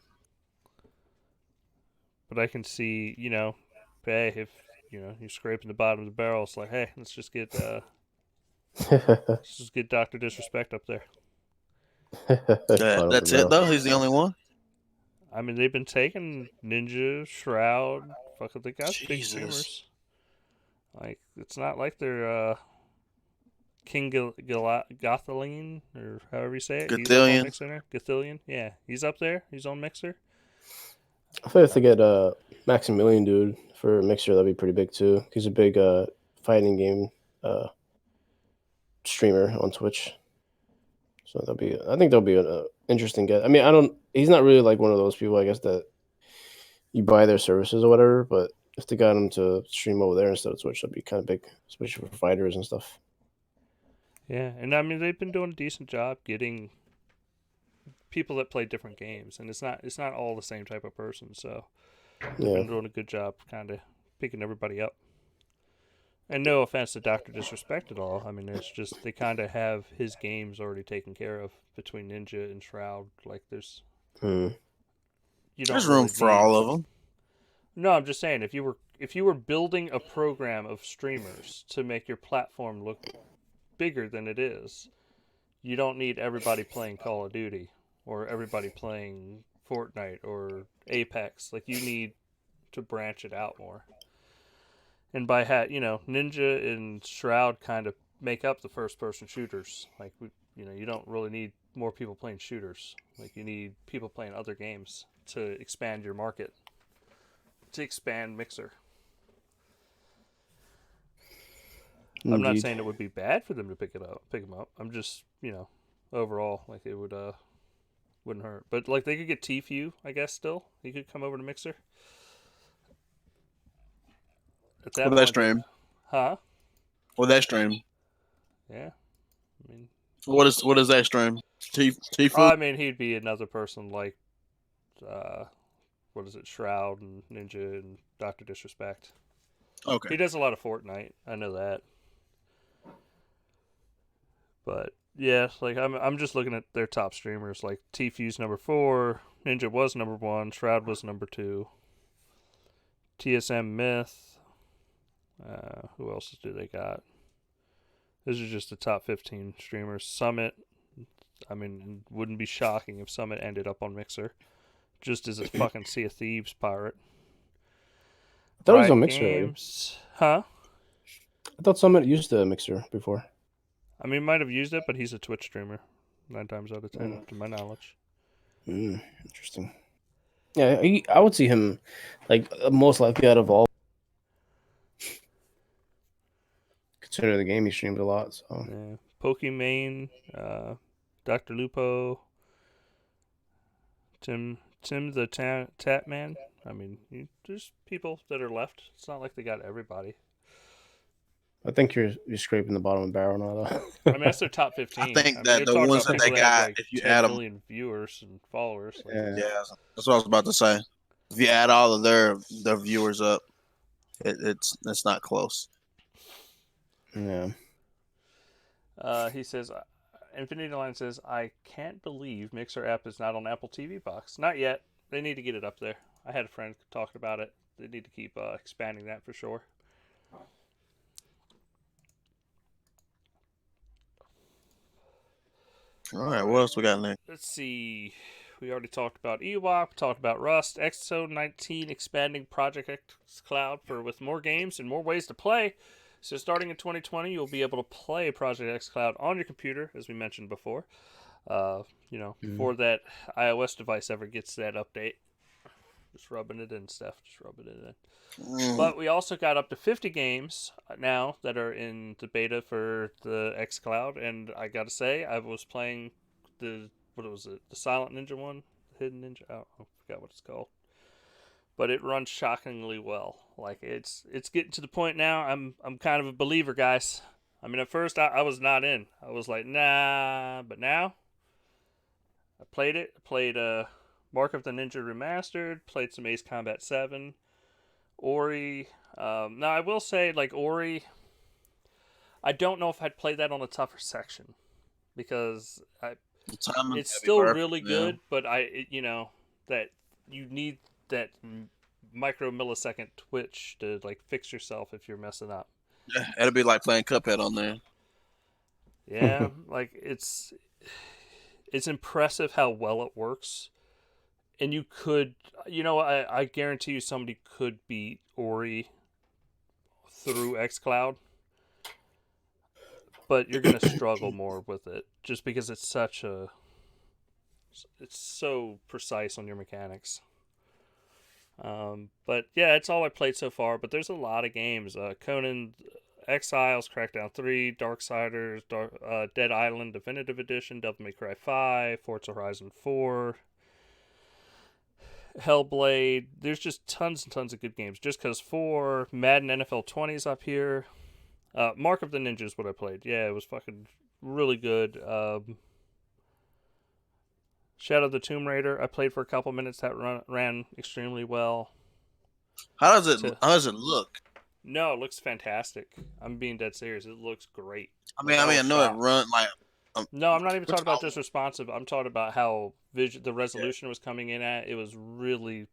But I can see, hey, if you're scraping the bottom of the barrel, it's like, hey, let's just get Doctor Disrespect up there. Yeah, that's it though. He's the only one. I mean, they've been taking Ninja, Shroud, fucking they got big Jesus. streamers. Like, it's not like they're King Gothaline, or however you say it. He's up on Mixer. Gathillion, yeah, he's up there. He's on Mixer. I feel like if they get Maximilian dude for Mixer, that'd be pretty big too. He's a big fighting game streamer on Twitch, so I think that'll be an interesting get. I mean, he's not really like one of those people, I guess, that you buy their services or whatever. But if they got him to stream over there instead of Twitch, that'd be kind of big, especially for fighters and stuff. Yeah, and I mean they've been doing a decent job getting people that play different games, and it's not all the same type of person. So they've been doing a good job, kind of picking everybody up. And no offense to Doctor Disrespect at all. I mean, it's just they kind of have his games already taken care of between Ninja and Shroud. Like there's There's room for all of them. No, I'm just saying if you were building a program of streamers to make your platform look bigger than it is, you don't need everybody playing Call of Duty or everybody playing Fortnite or Apex. Like you need to branch it out more. And by Ninja and Shroud kind of make up the first-person shooters. Like you don't really need more people playing shooters. Like you need people playing other games to expand your market, to expand Mixer. Indeed. I'm not saying it would be bad for them to pick them up. I'm just, overall, like it wouldn't hurt. But like they could get Tfue, I guess. Still, he could come over to Mixer. At that point, stream, huh? With that stream, yeah. I mean, what is that stream? Tfue? I mean, he'd be another person like, what is it? Shroud and Ninja and Doctor Disrespect. Okay. He does a lot of Fortnite. I know that. But yeah, like I'm just looking at their top streamers. Like Tfue's number 4, Ninja was number 1, Shroud was number 2, TSM Myth. Who else do they got? Those are just the top 15 streamers. Summit. I mean, it wouldn't be shocking if Summit ended up on Mixer, just as a fucking Sea of Thieves pirate. I thought it was on Mixer. Games. Huh? I thought Summit used a Mixer before. I mean, might have used it, but he's a Twitch streamer 9 times out of 10, to my knowledge. Interesting. Yeah, I would see him, like, most likely out of all. consider the game he streams a lot. So Yeah. Pokimane, Dr. Lupo, Tim the Tap Man. I mean, there's people that are left. It's not like they got everybody. I think you're scraping the bottom of the barrel now, though. I mean, that's their top 15. I think mean, that you're the talking ones about that people they that have got, like if you 10 add them, million viewers and followers. Like, yeah, that's what I was about to say. If you add all of their viewers up, it's not close. Yeah. He says, Infinity Line says, I can't believe Mixer app is not on Apple TV box. Not yet. They need to get it up there. I had a friend talking about it. They need to keep expanding that for sure. All right, what else we got next? Let's see. We already talked about EWAP, talked about Rust, XO19 expanding Project xCloud with more games and more ways to play. So starting in 2020, you'll be able to play Project xCloud on your computer, as we mentioned before. Before that iOS device ever gets that update. Just rubbing it in, Steph. Just rubbing it in. But we also got up to 50 games now that are in the beta for the xCloud, and I gotta say, I was playing the Silent Ninja one, the Hidden Ninja. I forgot what it's called, but it runs shockingly well. Like it's getting to the point now. I'm kind of a believer, guys. I mean, at first I was not in. I was like, nah, but now I played it. I played Mark of the Ninja Remastered. Played some Ace Combat 7. Ori. Now, I will say, like, Ori, I don't know if I'd play that on a tougher section. Because it's still really good, but that you need that micro millisecond twitch to, like, fix yourself if you're messing up. Yeah, it'll be like playing Cuphead on there. Yeah, like, it's impressive how well it works. And you could, I guarantee you somebody could beat Ori through xCloud. But you're going to struggle more with it just because it's so precise on your mechanics. But yeah, it's all I played so far. But there's a lot of games. Conan Exiles, Crackdown 3, Darksiders, Dead Island Definitive Edition, Devil May Cry 5, Forza Horizon 4, Hellblade. There's just tons and tons of good games. Just Cause 4, Madden NFL 20 is up here. Mark of the Ninja is what I played. Yeah, it was fucking really good. Shadow of the Tomb Raider, I played for a couple minutes. That ran extremely well. How does it look? No, it looks fantastic. I'm being dead serious. It looks great. I know it run like. No, I'm not even talking about just responsive. I'm talking about how the resolution was coming in at. It was really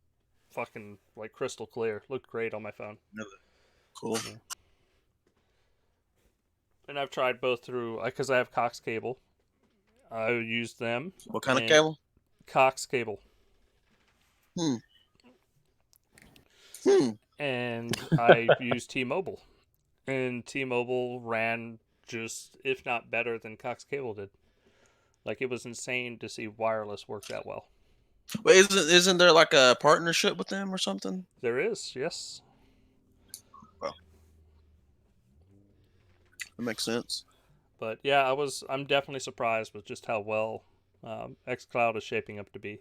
fucking like crystal clear. Looked great on my phone. Really? Cool. Yeah. And I've tried both through because I have Cox cable. I used them. What kind of cable? Cox cable. And I used T-Mobile, and T-Mobile ran just, if not better than Cox cable did. Like, it was insane to see wireless work that well. Wait, isn't there like a partnership with them or something? There is, yes. Well, that makes sense. But yeah, I'm definitely surprised with just how well xCloud is shaping up to be.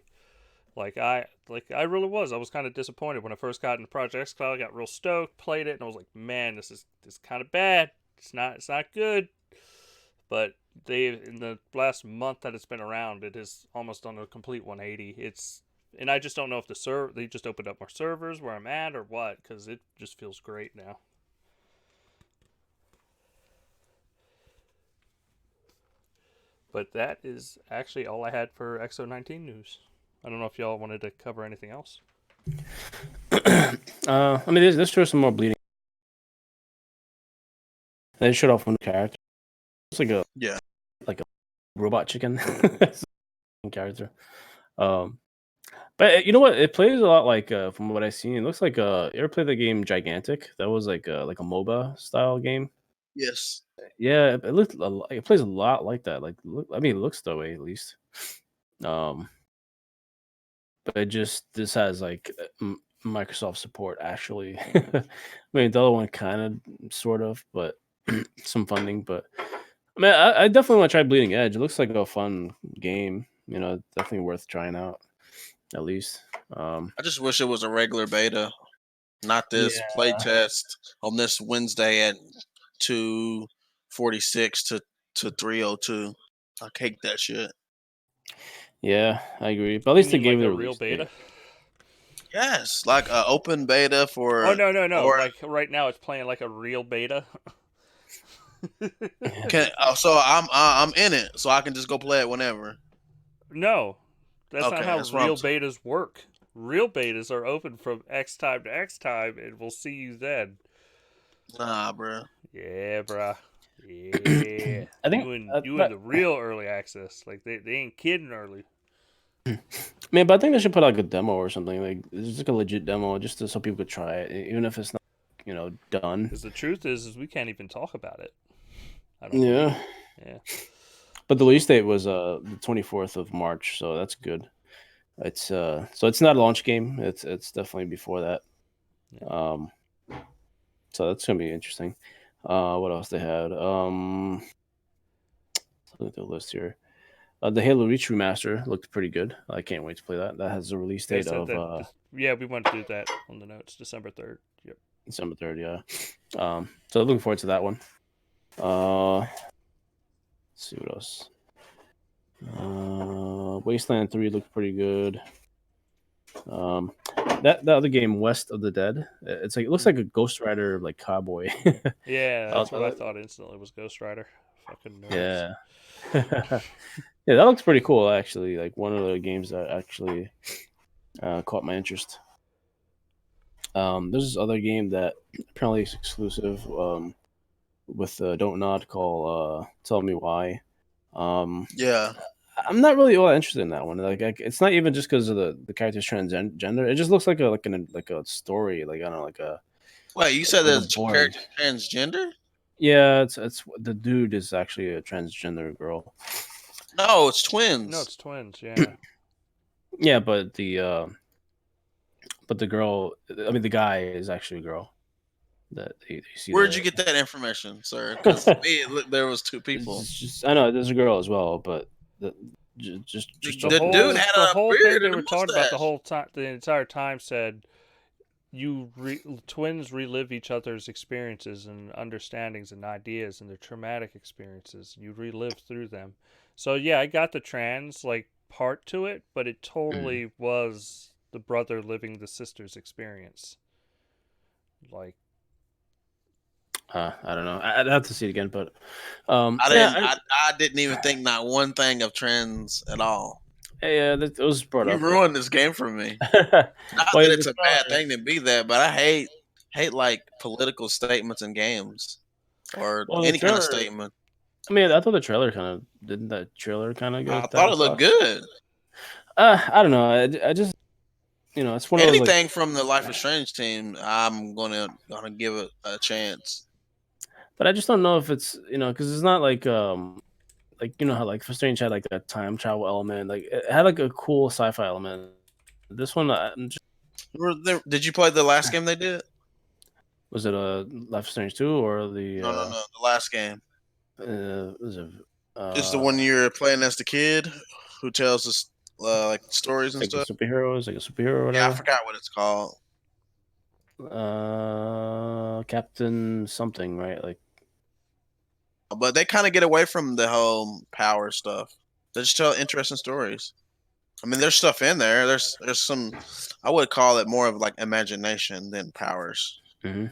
I really was. I was kind of disappointed when I first got into Project xCloud. I got real stoked, played it, and I was like, man, this is kind of bad. It's not good. But in the last month that it's been around, it has almost done a complete 180. And I just don't know if they just opened up more servers where I'm at or what, because it just feels great now. But that is actually all I had for XO19 news. I don't know if y'all wanted to cover anything else. I mean, this shows some more bleeding. They showed off one character. It's like a robot chicken character. But you know what? It plays a lot like from what I've seen. It looks like you ever played the game Gigantic? That was like a MOBA style game. Yes. Yeah, it plays a lot like that. Like, it looks that way at least. But this has like Microsoft support actually. I mean, the other one kind of, sort of, but some funding. But I mean, I definitely want to try Bleeding Edge. It looks like a fun game. Definitely worth trying out at least. I just wish it was a regular beta, not this Yeah. play test on this Wednesday at 2:46 to 3:02. I hate that shit. Yeah, I agree. But at least they gave like it a a real release beta. date. Yes, like an open beta for. Oh no! Or Like right now, it's playing like a real beta. so I'm in it, so I can just go play it whenever. No, that's not Okay, how that's what I'm real saying. betas work. Real betas are open from X time to X time, and we'll see you then. Nah, bro. Yeah, bruh. Yeah. I think you in the real early access. Like they ain't kidding early. Man, but I think they should put out like a demo or something. Like it's like a legit demo, just so people could try it, even if it's not, done. Because the truth is we can't even talk about it. I don't Yeah. believe. Yeah. But the release date was the 24th of March, so that's good. It's so it's not a launch game. It's definitely before that. Yeah. So that's gonna be interesting. What else they had? Look at the list here. The Halo Reach remaster looked pretty good. I can't wait to play that. That has a release They date said of that. Yeah, we want to do that on the notes. December 3rd. Yep. December 3rd. Yeah. So looking forward to that one. Let's see what else. Wasteland 3 looked pretty good. That other game, West of the Dead, it looks like a Ghost Rider like cowboy. Yeah, that's what I thought instantly was Ghost Rider. Fucking nerds. Yeah. Yeah, that looks pretty cool actually. Like one of the games that actually caught my interest. There's this other game that apparently is exclusive with Don't Nod called Tell Me Why. Yeah. I'm not really all that interested in that one. Like it's not even just because of the character's transgender. It just looks like a story. Like I don't know, like a. Wait, you said like there's a board. character transgender? Yeah, it's the dude is actually a transgender girl. No, it's twins. No, it's twins. Yeah. Yeah, but the girl. I mean, the guy is actually a girl. That you see. Where'd you get that information, sir? Because there was two people. I know there's a girl as well, but just The dude had a whole beard thing and they a were talking about mustache. the entire time said twins relive each other's experiences and understandings and ideas and their traumatic experiences. You relive through them. So yeah, I got the trans like part to it, but it totally was the brother living the sister's experience. Like I don't know. I'd have to see it again, but I didn't even think not one thing of trans at all. Yeah, it was brought up. You ruined this game for me. Not that it's a bad thing to be that, but I hate like political statements in games or any kind of statement. I mean, I thought the trailer kind of didn't. That trailer kind of. I thought it looked good. I don't know. I just it's one of those, anything from the Life is Strange team. I'm gonna give it a chance. But I just don't know if it's because it's not like how like for Strange had like that time travel element. Like it had like a cool sci-fi element. This one, did you play the last game they did? Was it a Life is Strange 2 or the? No, the last game. Was it? It's the one you're playing as the kid who tells us like stories and like stuff. Superheroes, like a superhero or whatever. Yeah, I forgot what it's called. Captain something, right? Like, but they kind of get away from the whole power stuff. They just tell interesting stories. I mean, there's stuff in there. There's some. I would call it more of like imagination than powers. Mm-hmm.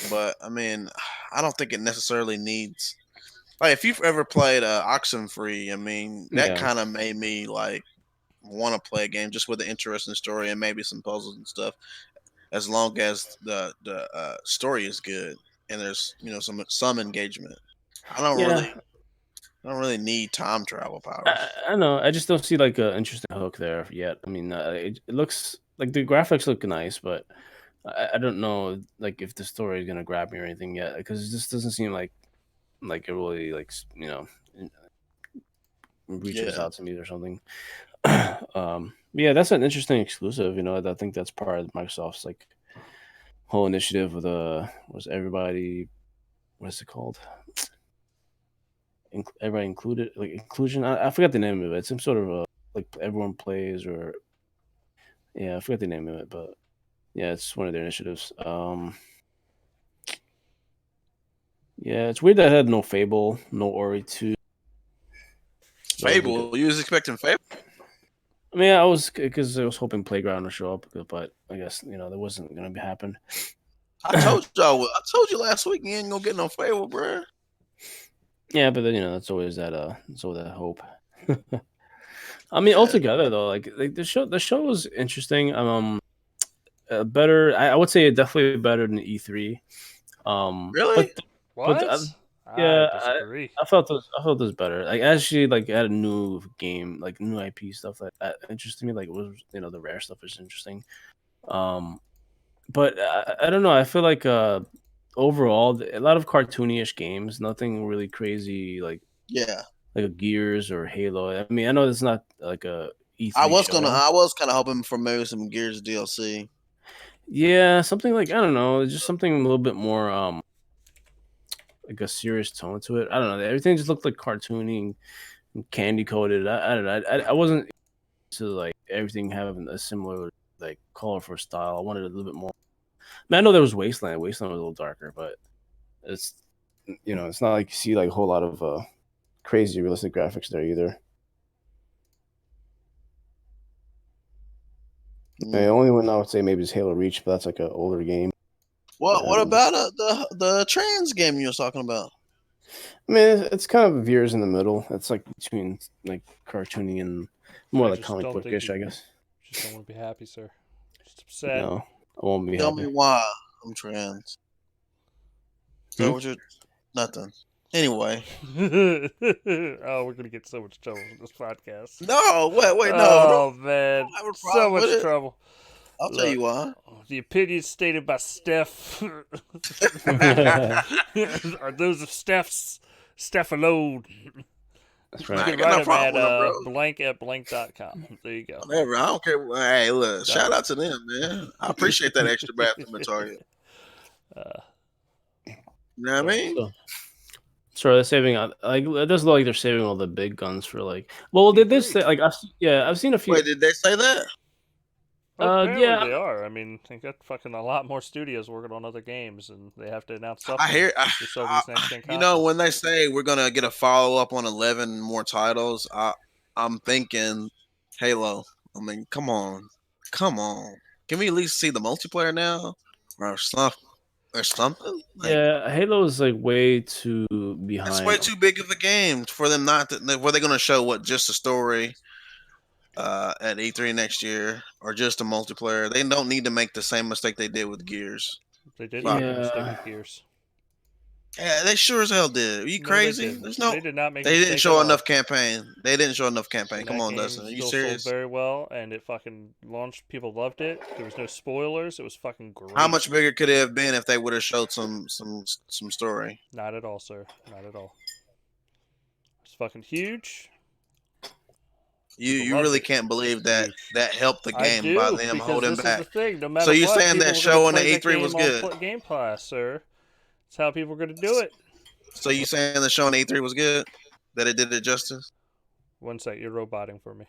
But I mean, I don't think it necessarily needs. Like, if you've ever played Oxenfree, I mean, that kind of made me like want to play a game just with an interesting story and maybe some puzzles and stuff. As long as the story is good and there's some engagement. I don't really need time travel powers. I know. I just don't see like an interesting hook there yet. I mean, it looks like the graphics look nice, but I don't know like if the story is gonna grab me or anything yet because it just doesn't seem like it really like reaches out to me or something. Yeah, that's an interesting exclusive. I think that's part of Microsoft's like whole initiative with was everybody what is it called? Everybody included, like inclusion. I forgot the name of it. It's some sort of like everyone plays, or I forgot the name of it, but yeah, it's one of their initiatives. Yeah, it's weird that I had no Fable, no Ori 2. Fable. You was expecting Fable? I mean, I was hoping Playground would show up, but I guess that wasn't gonna happen. I told you last week you ain't gonna get no Fable, bro. Yeah, but then that's always that hope. I mean, altogether though, like the show was interesting. Better. I would say definitely better than E3. Really? I disagree. I felt it was better. Like actually, like had a new game, like new IP stuff like that interested me. Like it was, the rare stuff was interesting. But I don't know. I feel like overall, a lot of cartoony-ish games. Nothing really crazy, like a Gears or Halo. I mean, I know it's not like a E3 I was kind of hoping for maybe some Gears DLC. Yeah, something like, I don't know, just something a little bit more like a serious tone to it. I don't know. Everything just looked like cartoony and candy coated. I don't know. I wasn't to like everything having a similar like colorful style. I wanted a little bit more. I mean, I know there was Wasteland. Wasteland was a little darker, but it's it's not like you see like a whole lot of crazy realistic graphics there either. The only one I would say maybe is Halo Reach, but that's like an older game. What about the trans game you were talking about? I mean, it's kind of veers in the middle. It's like between like cartoony and more like comic bookish, I guess. Just don't want to be happy, sir. Just upset. No, I won't be Tell happy. me why I'm trans. So nothing. Anyway. Oh, we're gonna get so much trouble with this podcast. No, wait, no. Oh man, so much trouble. I'll tell you why. The opinions stated by Steph are those of Steph alone. That's right. You can write them at blank@blank.com. There you go. Whatever. I don't care. Hey, look, shout out to them, man. I appreciate that extra bathroom material. You know what I mean? So they're saving. Like it does look like they're saving all the big guns for like. Well, did they say like? I've seen a few. Wait, did they say that? Apparently they are. I mean, they got fucking a lot more studios working on other games, and they have to announce something. When they say we're gonna get a follow up on 11 more titles, I'm thinking Halo. I mean, come on. Can we at least see the multiplayer now, or stuff, or something? Yeah, Halo is like way too behind. It's way too big of a game for them not to. Were they gonna show just a story? At E3 next year, or just a multiplayer. They don't need to make the same mistake they did with Gears. They did make a mistake with Gears. Yeah, they sure as hell did. Are you crazy? They did not make. They didn't show enough campaign. Come on, Dustin. Are you serious? Sold very well, and it fucking launched. People loved it. There was no spoilers. It was fucking great. How much bigger could it have been if they would have showed some story? Not at all, sir. Not at all. It's fucking huge. You really can't believe that helped the game by them holding back. Is the thing. No matter so you're saying that show on the E3 was good? Gamepass, sir. That's how people are going to do it. So you saying the show on E3 was good? That it did it justice? One sec, you're roboting for me.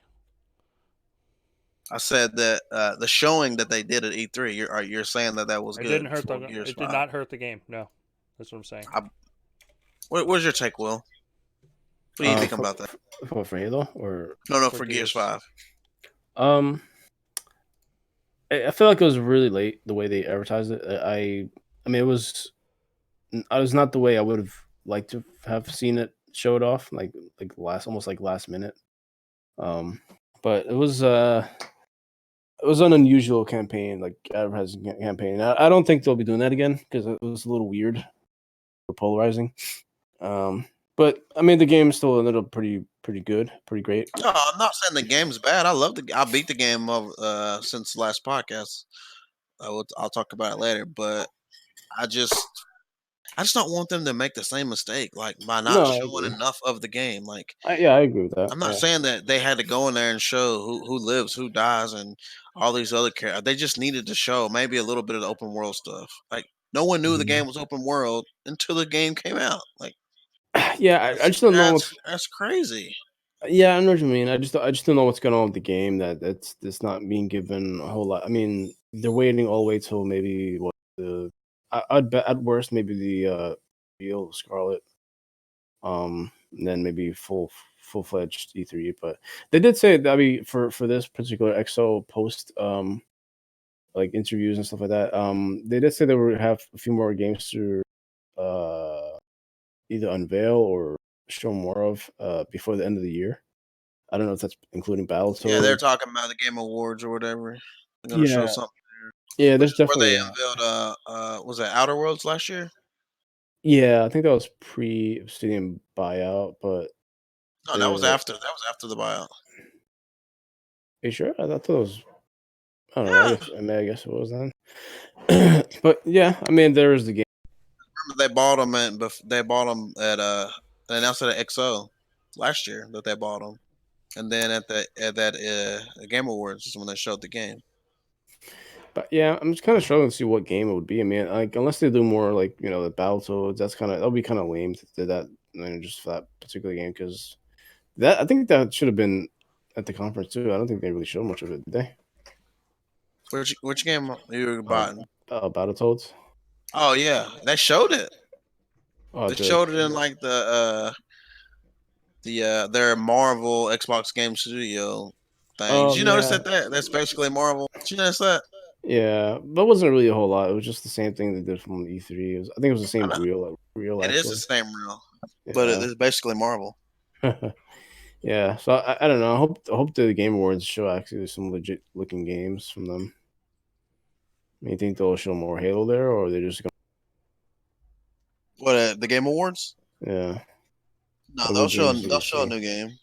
I said that the showing that they did at E3, you're saying that was good. It didn't hurt it did not hurt the game. No, that's what I'm saying. What's your take, Will? What do you think about that? For Halo or no for Gears 5? I feel like it was really late the way they advertised it. I mean, it was not the way I would have liked to have seen it showed off, like almost last minute. But it was an unusual campaign, like advertising campaign. I don't think they'll be doing that again because it was a little weird or polarizing. But I mean, the game still ended up pretty good, pretty great. No, I'm not saying the game's bad. I beat the game since the last podcast. I'll talk about it later, but I just don't want them to make the same mistake, like by not showing enough of the game. Like, I agree with that. I'm not saying that they had to go in there and show who lives, who dies, and all these other characters. They just needed to show maybe a little bit of the open world stuff. Like, No one knew the game was open world until the game came out. Like, Yeah, I just don't know what's. that's crazy. Yeah, I know what you mean. I just don't know what's going on with the game. That's not being given a whole lot. I mean, they're waiting all the way till maybe what the. I'd bet at worst maybe the real Scarlett. And then maybe full fledged E3. But they did say that, I mean, for this particular XO post, like interviews and stuff like that. They did say they would have a few more games to either unveil or show more of before the end of the year. I don't know if that's including Yeah, they're Battletoads. talking about the Game Awards or whatever. They're gonna show Yeah, something, yeah. which There's is where they definitely unveiled. Was it Outer Worlds last year? yeah. I think that was pre Obsidian buyout, but No, that was are after. That was after the buyout. you sure? I thought it was. I don't know. Yeah, I guess it was then. But yeah, I mean, there is the game. remember they bought them they bought them at they announced it at XO last year that they bought them, and then at that Game Awards is when they showed the game. But yeah, I'm just kind of struggling to see what game it would be. I mean, like unless they do more like the Battletoads, that'll be kind of lame to do that, just for that particular game because that I think that should have been at the conference too. I don't think they really showed much of it, did they? Which game you were buying? Battletoads. Oh yeah, they showed it. Oh, They did showed it in like their Marvel Xbox Game Studio thing. Did Oh you notice yeah, that's basically Marvel? Did you notice that? yeah. That wasn't really a whole lot. It was just the same thing they did from E3. I think it was the I same know reel it is the actually. same real, but Yeah. it's basically Marvel. Yeah, so I don't know. I hope the Game Awards show actually some legit looking games from them. You think they'll show more Halo there, or they're just What the Game Awards? yeah? No, What games do they'll you show a see? new game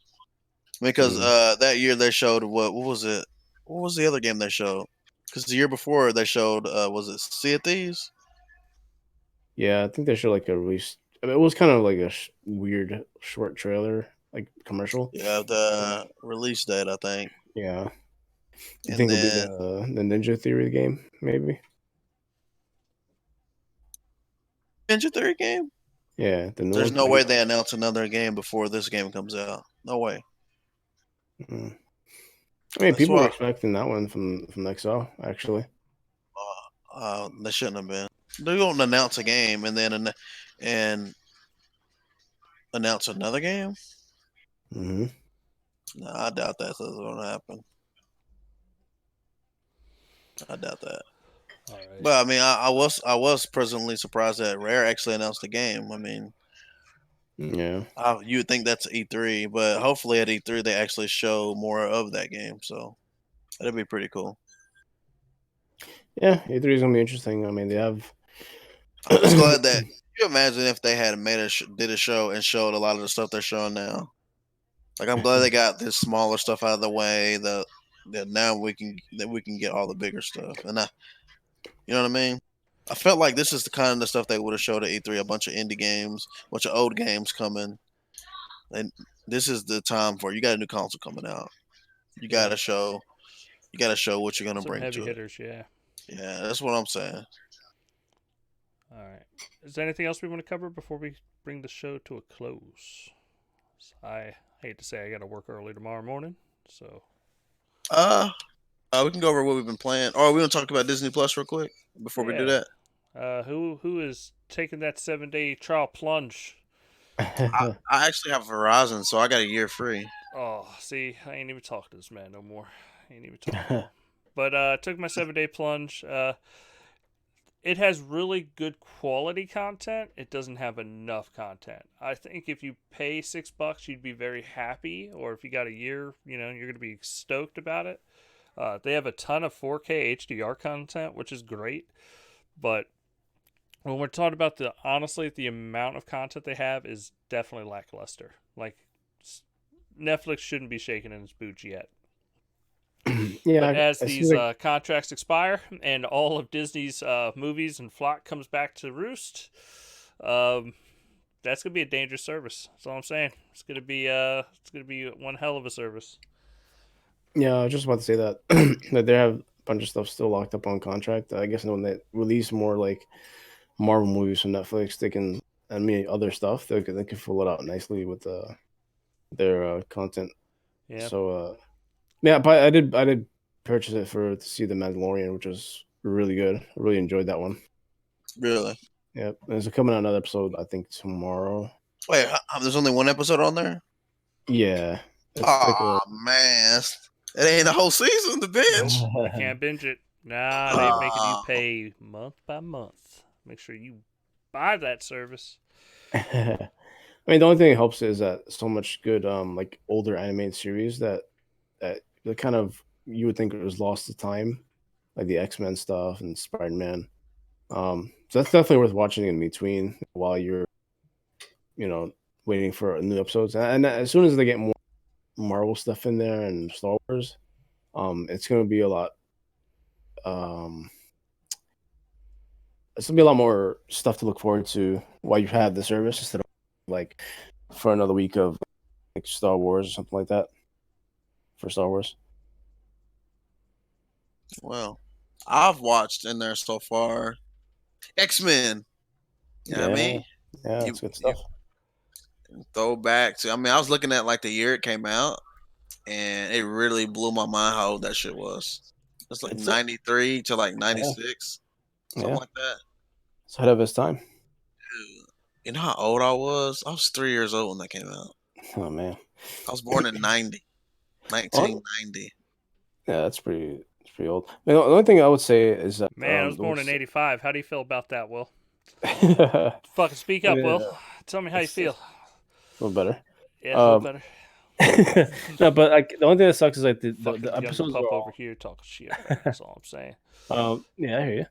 because Mm. that year they showed what was it? What was the other game they showed? Because the year before they showed was it Sea of Thieves? Yeah, I think they showed like a release. I mean, it was kind of like a weird short trailer, like commercial. Yeah, the release date I think, Yeah, you and think it'll be then the Ninja Theory game, maybe? Ninja Theory game. Yeah, the new There's one. no way they announce another game before this game comes out. No way. Mm. I mean, That's people were why expecting that one from XL actually. they shouldn't have been. They don't announce a game and then and announce another game. Hmm. No, I doubt that's going to happen. I doubt that. All right. But I mean, I was presently surprised that Rare actually announced the game. I mean, Yeah, you would think that's E3, but hopefully at E3 they actually show more of that game. So that'd be pretty cool. yeah. E3 is gonna be interesting. I mean, they have. I'm just glad that. Can you imagine if they had made did a show and showed a lot of the stuff they're showing now? Like I'm glad they got this smaller stuff out of the way. That now we can get all the bigger stuff, and you know what I mean. I felt like this is the kind of stuff they would have showed at E3, a bunch of indie games, a bunch of old games coming, and this is the time for you got a new console coming out. You Yeah. gotta show what you're gonna Some bring heavy to it. hitters, yeah. Yeah, that's what I'm saying. All right. Is there anything else we want to cover before we bring the show to a close? I hate to say I got to work early tomorrow morning, so Uh, we can go over what we've been playing. Or we want to talk about Disney Plus real quick before we do yeah. that. Who is taking that 7-day trial plunge? I actually have Verizon, so I got a year free. Oh, see, I ain't even talking to this man no more. I ain't even talking to him. But took my 7-day plunge. It has really good quality content. It doesn't have enough content. I think if you pay $6, you'd be very happy. Or if you got a year, you're going to be stoked about it. They have a ton of 4K HDR content, which is great. But when we're talking about honestly, the amount of content they have is definitely lackluster. Like, Netflix shouldn't be shaking in its boots yet. Yeah, But as I see these like contracts expire and all of Disney's movies and flock comes back to roost, that's gonna be a dangerous service. That's all I'm saying. It's gonna be one hell of a service. yeah, I was just about to say that that they have a bunch of stuff still locked up on contract. I guess when they release more like Marvel movies from Netflix, they can other stuff. They can fill it out nicely with their content. Yeah. So yeah, but I did purchase it to see The Mandalorian, which was really good. I really enjoyed that one. Really? Yep. There's coming out another episode, I think tomorrow. Wait, there's only one episode on there? Yeah. It's Oh man, it ain't the whole season to binge. You can't binge it. Nah, they making you pay month by month. Make sure you buy that service. I mean, the only thing that helps is that so much good, like older animated series that kind of you would think it was lost to time, like the X-Men stuff and Spider-Man. So that's definitely worth watching in between while you're, waiting for new episodes. And as soon as they get more Marvel stuff in there and Star Wars, it's gonna be a lot. It's gonna be a lot more stuff to look forward to while you have the service instead of like for another week of like Star Wars or something like that for Star Wars. Well, I've watched in there so far X-Men. You know what I mean? Yeah, You, it's good stuff. throw back to. I mean, I was looking at like the year it came out, and it really blew my mind how old that shit was. It's like It's 93 to like 96, something Yeah. like that. It's ahead of its time. Dude, you know how old I was? I was 3 years old when that came out. Oh man. I was born in 1990. Yeah, that's pretty old. I mean, the only thing I would say is that Man, I was born in '85. How do you feel about that, Will? a Fucking speak up, Will. Tell me how you feel. little better. Yeah, a little better. No, but like the only thing that sucks is like the Fucking young episodes pup are over here talking shit. That's all I'm saying. Yeah, I hear you.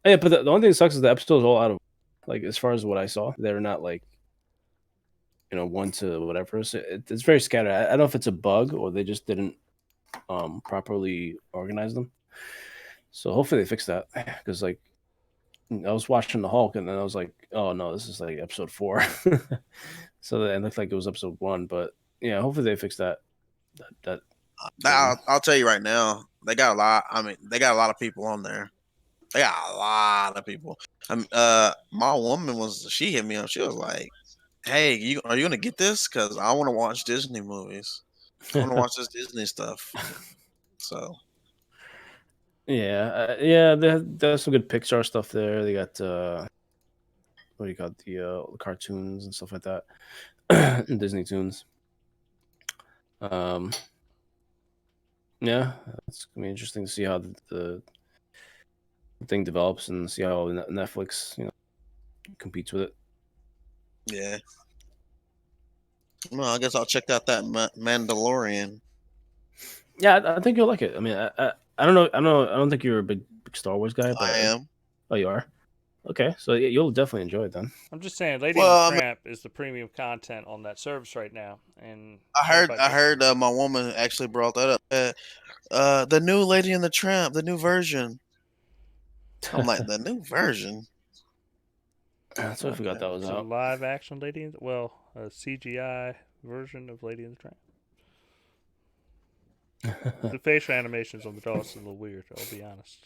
Yeah, but the only thing that sucks is the episodes are all out of like as far as what I saw, they're not like one to whatever. So it's very scattered. I don't know if it's a bug or they just didn't properly organize them. So hopefully they fix that because like I was watching the Hulk and then I was like, oh no, this is like episode 4. So it looked like it was episode 1, but yeah, hopefully they fix that. Now, I'll tell you right now, they got a lot. I mean, they got a lot of people on there. They got a lot of people. My woman she hit me up. She was like, "Hey, are you gonna get this? Because I want to watch Disney movies. I want to watch this Disney stuff." So yeah, there's some good Pixar stuff there. They got what do you call it? The cartoons and stuff like that, and Disney tunes. Yeah, it's gonna be interesting to see how the thing develops and see how Netflix competes with it. yeah. Well, I guess I'll check out that Mandalorian. Yeah, I think you'll like it. I mean, I don't know. I don't think you're a big Star Wars guy, but I am. Oh, you are. Okay, so you'll definitely enjoy it then. I'm just saying, Lady and the Tramp is the premium content on that service right now, and I heard my woman actually brought that up. The new Lady and the Tramp, the new version. I'm like, the new version. So I forgot that was it's out. A live action Lady, a CGI version of Lady and the Tramp. The facial animations on the doll is a little weird. I'll be honest.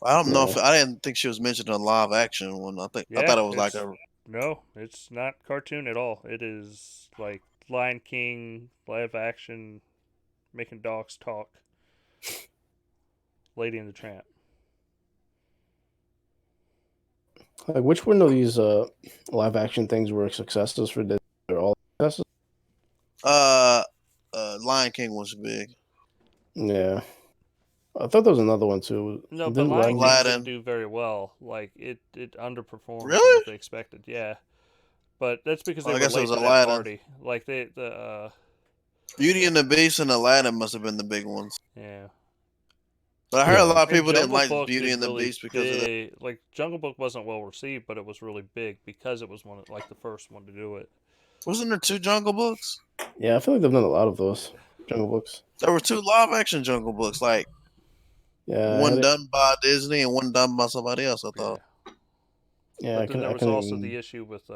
I don't know if I didn't think she was mentioned in a live action one. I thought it was like a. No, it's not cartoon at all. It is like Lion King live action, making dogs talk. Lady and the Tramp. Like, which one of these live action things were successes for Disney? They're all successes. Lion King was big. Yeah, I thought there was another one too. No, but Lion King didn't do very well. Like it underperformed what they expected. Yeah, but that's because they were late to that party. Like the Beauty and the Beast and Aladdin must have been the big ones. Yeah. But I heard a lot of people didn't like Beauty and the Beast because of that. Like Jungle Book wasn't well received, but it was really big because it was the first one to do it. Wasn't there 2 Jungle Books? Yeah, I feel like they've done a lot of those Jungle Books. There were 2 live action Jungle Books, like one done by Disney and one done by somebody else. I thought. Yeah, but then there was also the issue with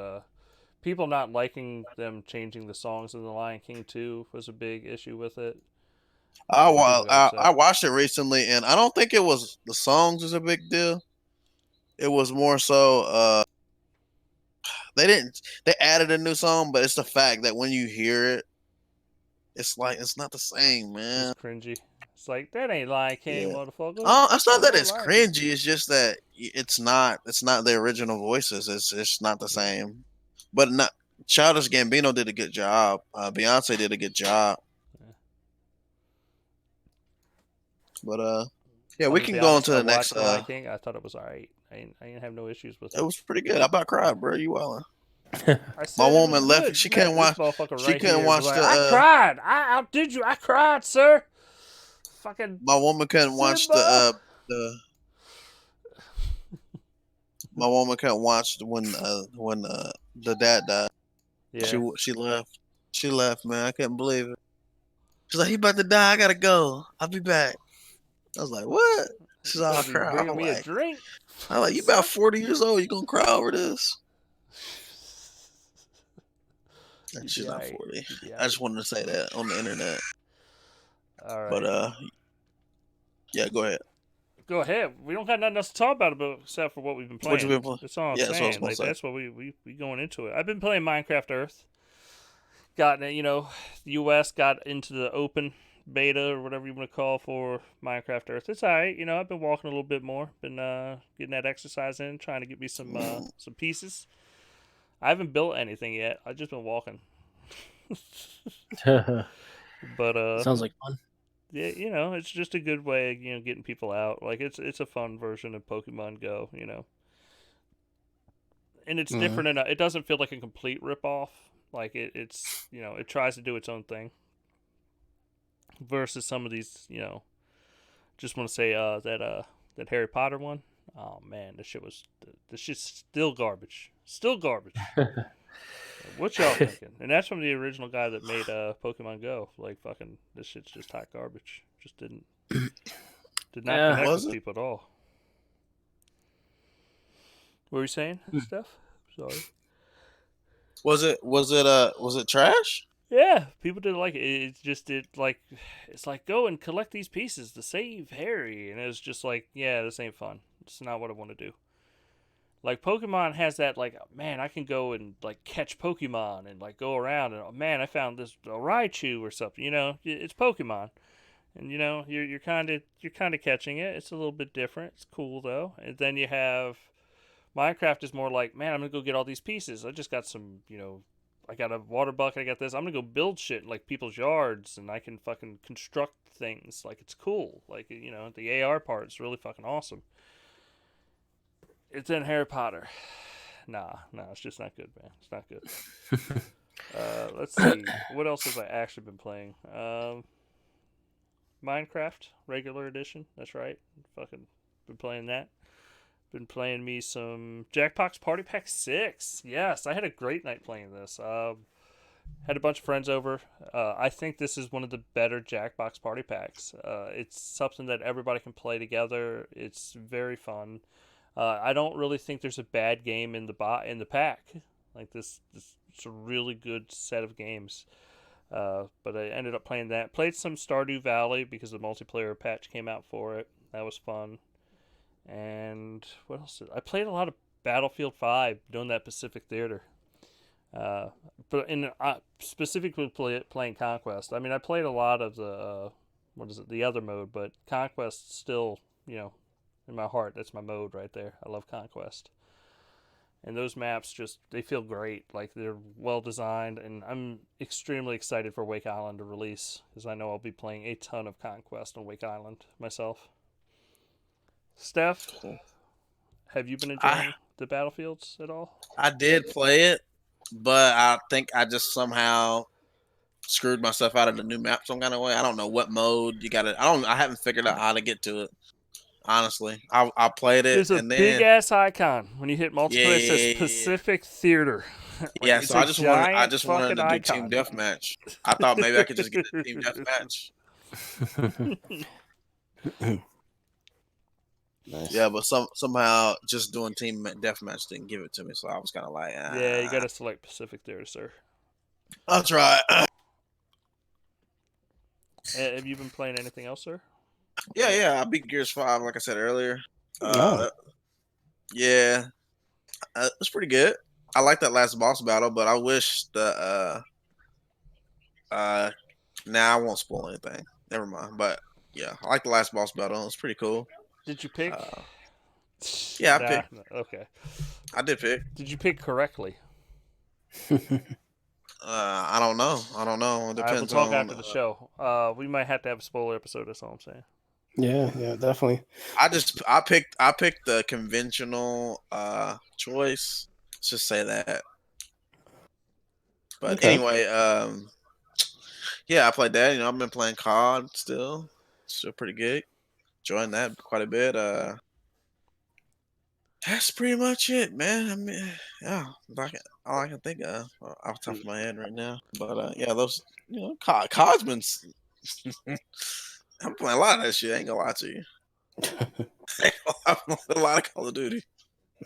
people not liking them changing the songs in the Lion King 2 was a big issue with it. I watched it recently, and I don't think it was the songs was a big deal. It was more so they added a new song, but it's the fact that when you hear it, it's like it's not the same, man. Just cringy. It's like that ain't Lion King, Yeah. motherfucker. It's not That's that not it's Lion King. cringy. It's just that it's not the original voices. It's not the same. But not Childish Gambino did a good job. Beyonce did a good job. Yeah. But yeah, I'm we gonna can be go on honest. to I the next. watched The Lion King. I thought it was alright. I didn't have no issues with It it. was pretty good. I about cried, bro. You wildin'. I My said it was woman left. good. She Man, couldn't this watch. motherfucker She right couldn't here was watch like, the. I cried. I outdid you. I cried, sir. Fucking My woman couldn't watch the. Simba. The. My woman couldn't watch when the dad died. Yeah. She left. She left, man. I couldn't believe it. She's like, he about to die. I gotta go. I'll be back. I was like, what? She's You like, better I'll be cry. bringing me a drink. I'm like, you about 40 years old. You gonna cry over this? And You she's be not alright. 40. You be I just alright. wanted to say that on the internet. All But right. yeah, go ahead. Go ahead. We don't got nothing else to talk about except for what we've been What you playing. been playing? That's all I'm Yeah, that's what I was saying. gonna Like say. that's what we going into it. I've been playing Minecraft Earth. Gotten it, the U.S. got into the open beta or whatever you want to call for Minecraft Earth. It's alright. I've been walking a little bit more. Been getting that exercise in, trying to get me some pieces. I haven't built anything yet. I've just been walking. But Sounds like fun. yeah, it's just a good way of, getting people out. Like it's a fun version of Pokemon Go, and it's different enough. It doesn't feel like a complete ripoff. Like it's it tries to do its own thing. Versus some of these, just want to say that Harry Potter one. Oh man, this shit's still garbage. Still garbage. What y'all thinking? And that's from the original guy that made Pokemon Go. Like fucking, this shit's just hot garbage. Just did not Yeah. connect Was with it? people at all. What were you saying, Steph? Sorry. Was it trash? Yeah, people didn't like it. It's like go and collect these pieces to save Harry, and it was just like, yeah, this ain't fun. It's not what I want to do. Like Pokemon has that, like, man, I can go and like catch Pokemon and like go around and, oh man, I found this a Raichu or something. It's Pokemon, and you're kind of catching it. It's a little bit different. It's cool though. And then you have Minecraft is more like, man, I'm gonna go get all these pieces. I just got some, I got a water bucket. I got this. I'm gonna go build shit in like people's yards, and I can fucking construct things. Like it's cool. Like the AR part is really fucking awesome. It's in Harry Potter. Nah, it's just not good, man. It's not good. Let's see. What else have I actually been playing? Minecraft regular edition. That's right. Fucking been playing that. Been playing me some Jackbox Party Pack 6. Yes, I had a great night playing this. Had a bunch of friends over. I think this is one of the better Jackbox Party Packs. It's something that everybody can play together. It's very fun. I don't really think there's a bad game in the pack. Like this it's a really good set of games. But I ended up playing that. Played some Stardew Valley because the multiplayer patch came out for it. That was fun. And what else? I played a lot of Battlefield 5 doing that Pacific Theater. But specifically playing Conquest. I mean, I played a lot of the the other mode, but Conquest still, in my heart, that's my mode right there. I love Conquest. And those maps they feel great. Like they're well designed, and I'm extremely excited for Wake Island to release because I know I'll be playing a ton of Conquest on Wake Island myself. Steph, have you been I enjoying the Battlefields at all? I did play it, but I think I just somehow screwed myself out of the new map some kind of way. I don't know what mode you got to. I haven't figured out how to get to it. Honestly, I played it There's a and big then ass icon when you hit multiplayer. It says yeah. Pacific Theater. Like Yeah, it's so a I giant just wanted fucking to do team icon. deathmatch. I thought maybe I could just get a team deathmatch. Nice. Yeah, but somehow just doing team deathmatch didn't give it to me, so I was kind of like, Yeah, you gotta select Pacific Theater, sir. I'll try. Have you been playing anything else, sir? Yeah, I beat Gears 5 like I said earlier. Oh. Yeah, it's pretty good. I like that last boss battle, but I wish the nah, I won't spoil anything. Never mind. But yeah, I like the last boss battle. It's pretty cool. Did you pick? Uh, yeah, I Nah, picked. okay. I did pick. Did you pick correctly? I don't know. I don't know. It All right, we'll depends talk on. after the show. We might have to have a spoiler episode. That's all I'm saying. Yeah, definitely. I picked the conventional choice. Let's just say that. But Okay. anyway, yeah, I played that. You know, I've been playing COD still. Still pretty good. Enjoying that quite a bit. That's pretty much it, man. I mean, yeah, all I can think of off the top of my head right now. But yeah, those COD's been. I'm playing a lot of that shit. I ain't gonna lie to you. I'm playing a lot of Call of Duty.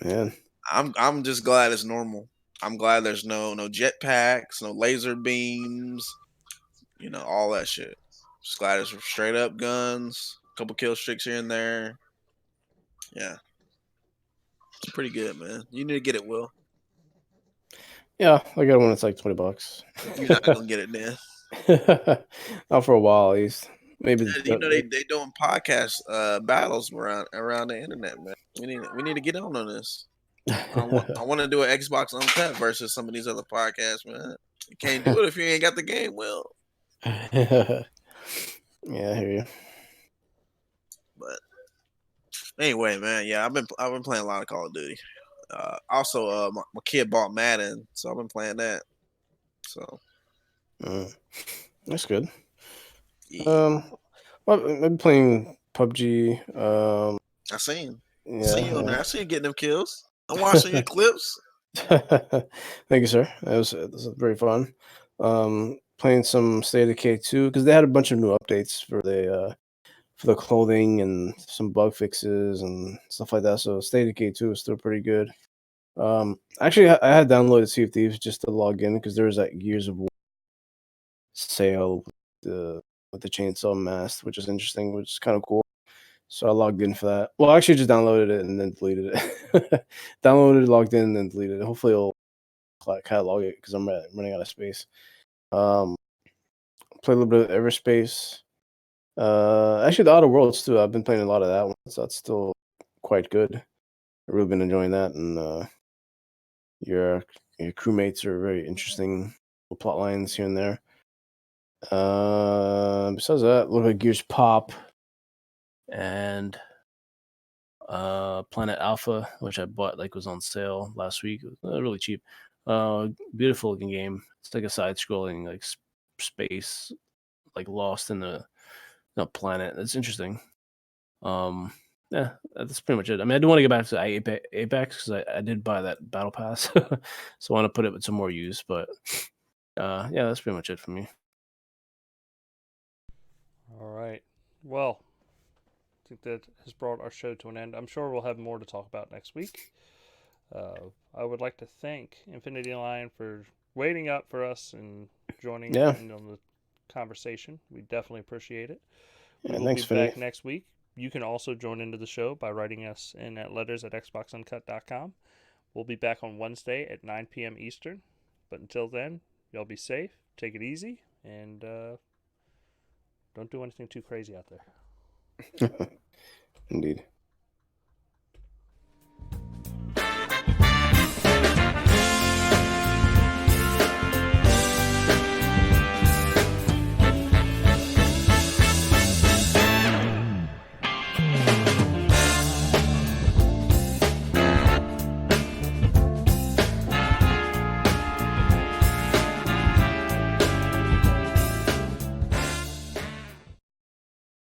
Man. I'm just glad it's normal. I'm glad there's no jetpacks, no laser beams, all that shit. Just glad it's straight up guns, couple kill streaks here and there. Yeah, it's pretty good, man. You need to get it, Will. Yeah, I got it when it's like $20. You're not gonna get it then. Not for a while, at least. Maybe. They doing podcast battles around the internet, man. We need to get on this. I want to do an Xbox Uncut versus some of these other podcasts, man. You can't do it if you ain't got the game, Will. Yeah, I hear you. But anyway, man, yeah, I've been playing a lot of Call of Duty. Also, my kid bought Madden, so I've been playing that. So That's good. yeah. Well, I've been playing PUBG. I seen you on Yeah. there. I seen you getting them kills. I'm watching your clips. Thank you, sir. It was very fun. Playing some State of Decay 2 because they had a bunch of new updates for the clothing and some bug fixes and stuff like that. So State of Decay 2 is still pretty good. Actually, I had downloaded Sea of Thieves just to log in because there was that Gears of War sale with the chainsaw mask, which is interesting, which is kind of cool. So I logged in for that. Well, I actually just downloaded it and then deleted it. Downloaded, logged in, and then deleted it. Hopefully, it'll catalog it because I'm running out of space. Play a little bit of Everspace. Actually, the Outer Worlds too. I've been playing a lot of that one, so that's still quite good. I've really been enjoying that, and your crewmates are very interesting plot lines here and there. Besides that, a little bit of Gears Pop and Planet Alpha, which I bought was on sale last week. It was really cheap. Beautiful looking game. It's like a side scrolling space, lost in the planet. It's interesting. Yeah, that's pretty much it. I mean, I do want to get back to Apex because I did buy that battle pass, so I want to put it with some more use. But yeah, that's pretty much it for me. All right. Well, I think that has brought our show to an end. I'm sure we'll have more to talk about next week. I would like to thank Infinity Line for waiting up for us and joining in on the conversation. We definitely appreciate it. We will be back next week. You can also join into the show by writing us in at letters@xboxuncut.com. We'll be back on Wednesday at 9 p.m. Eastern. But until then, y'all be safe, take it easy, and don't do anything too crazy out there. Indeed.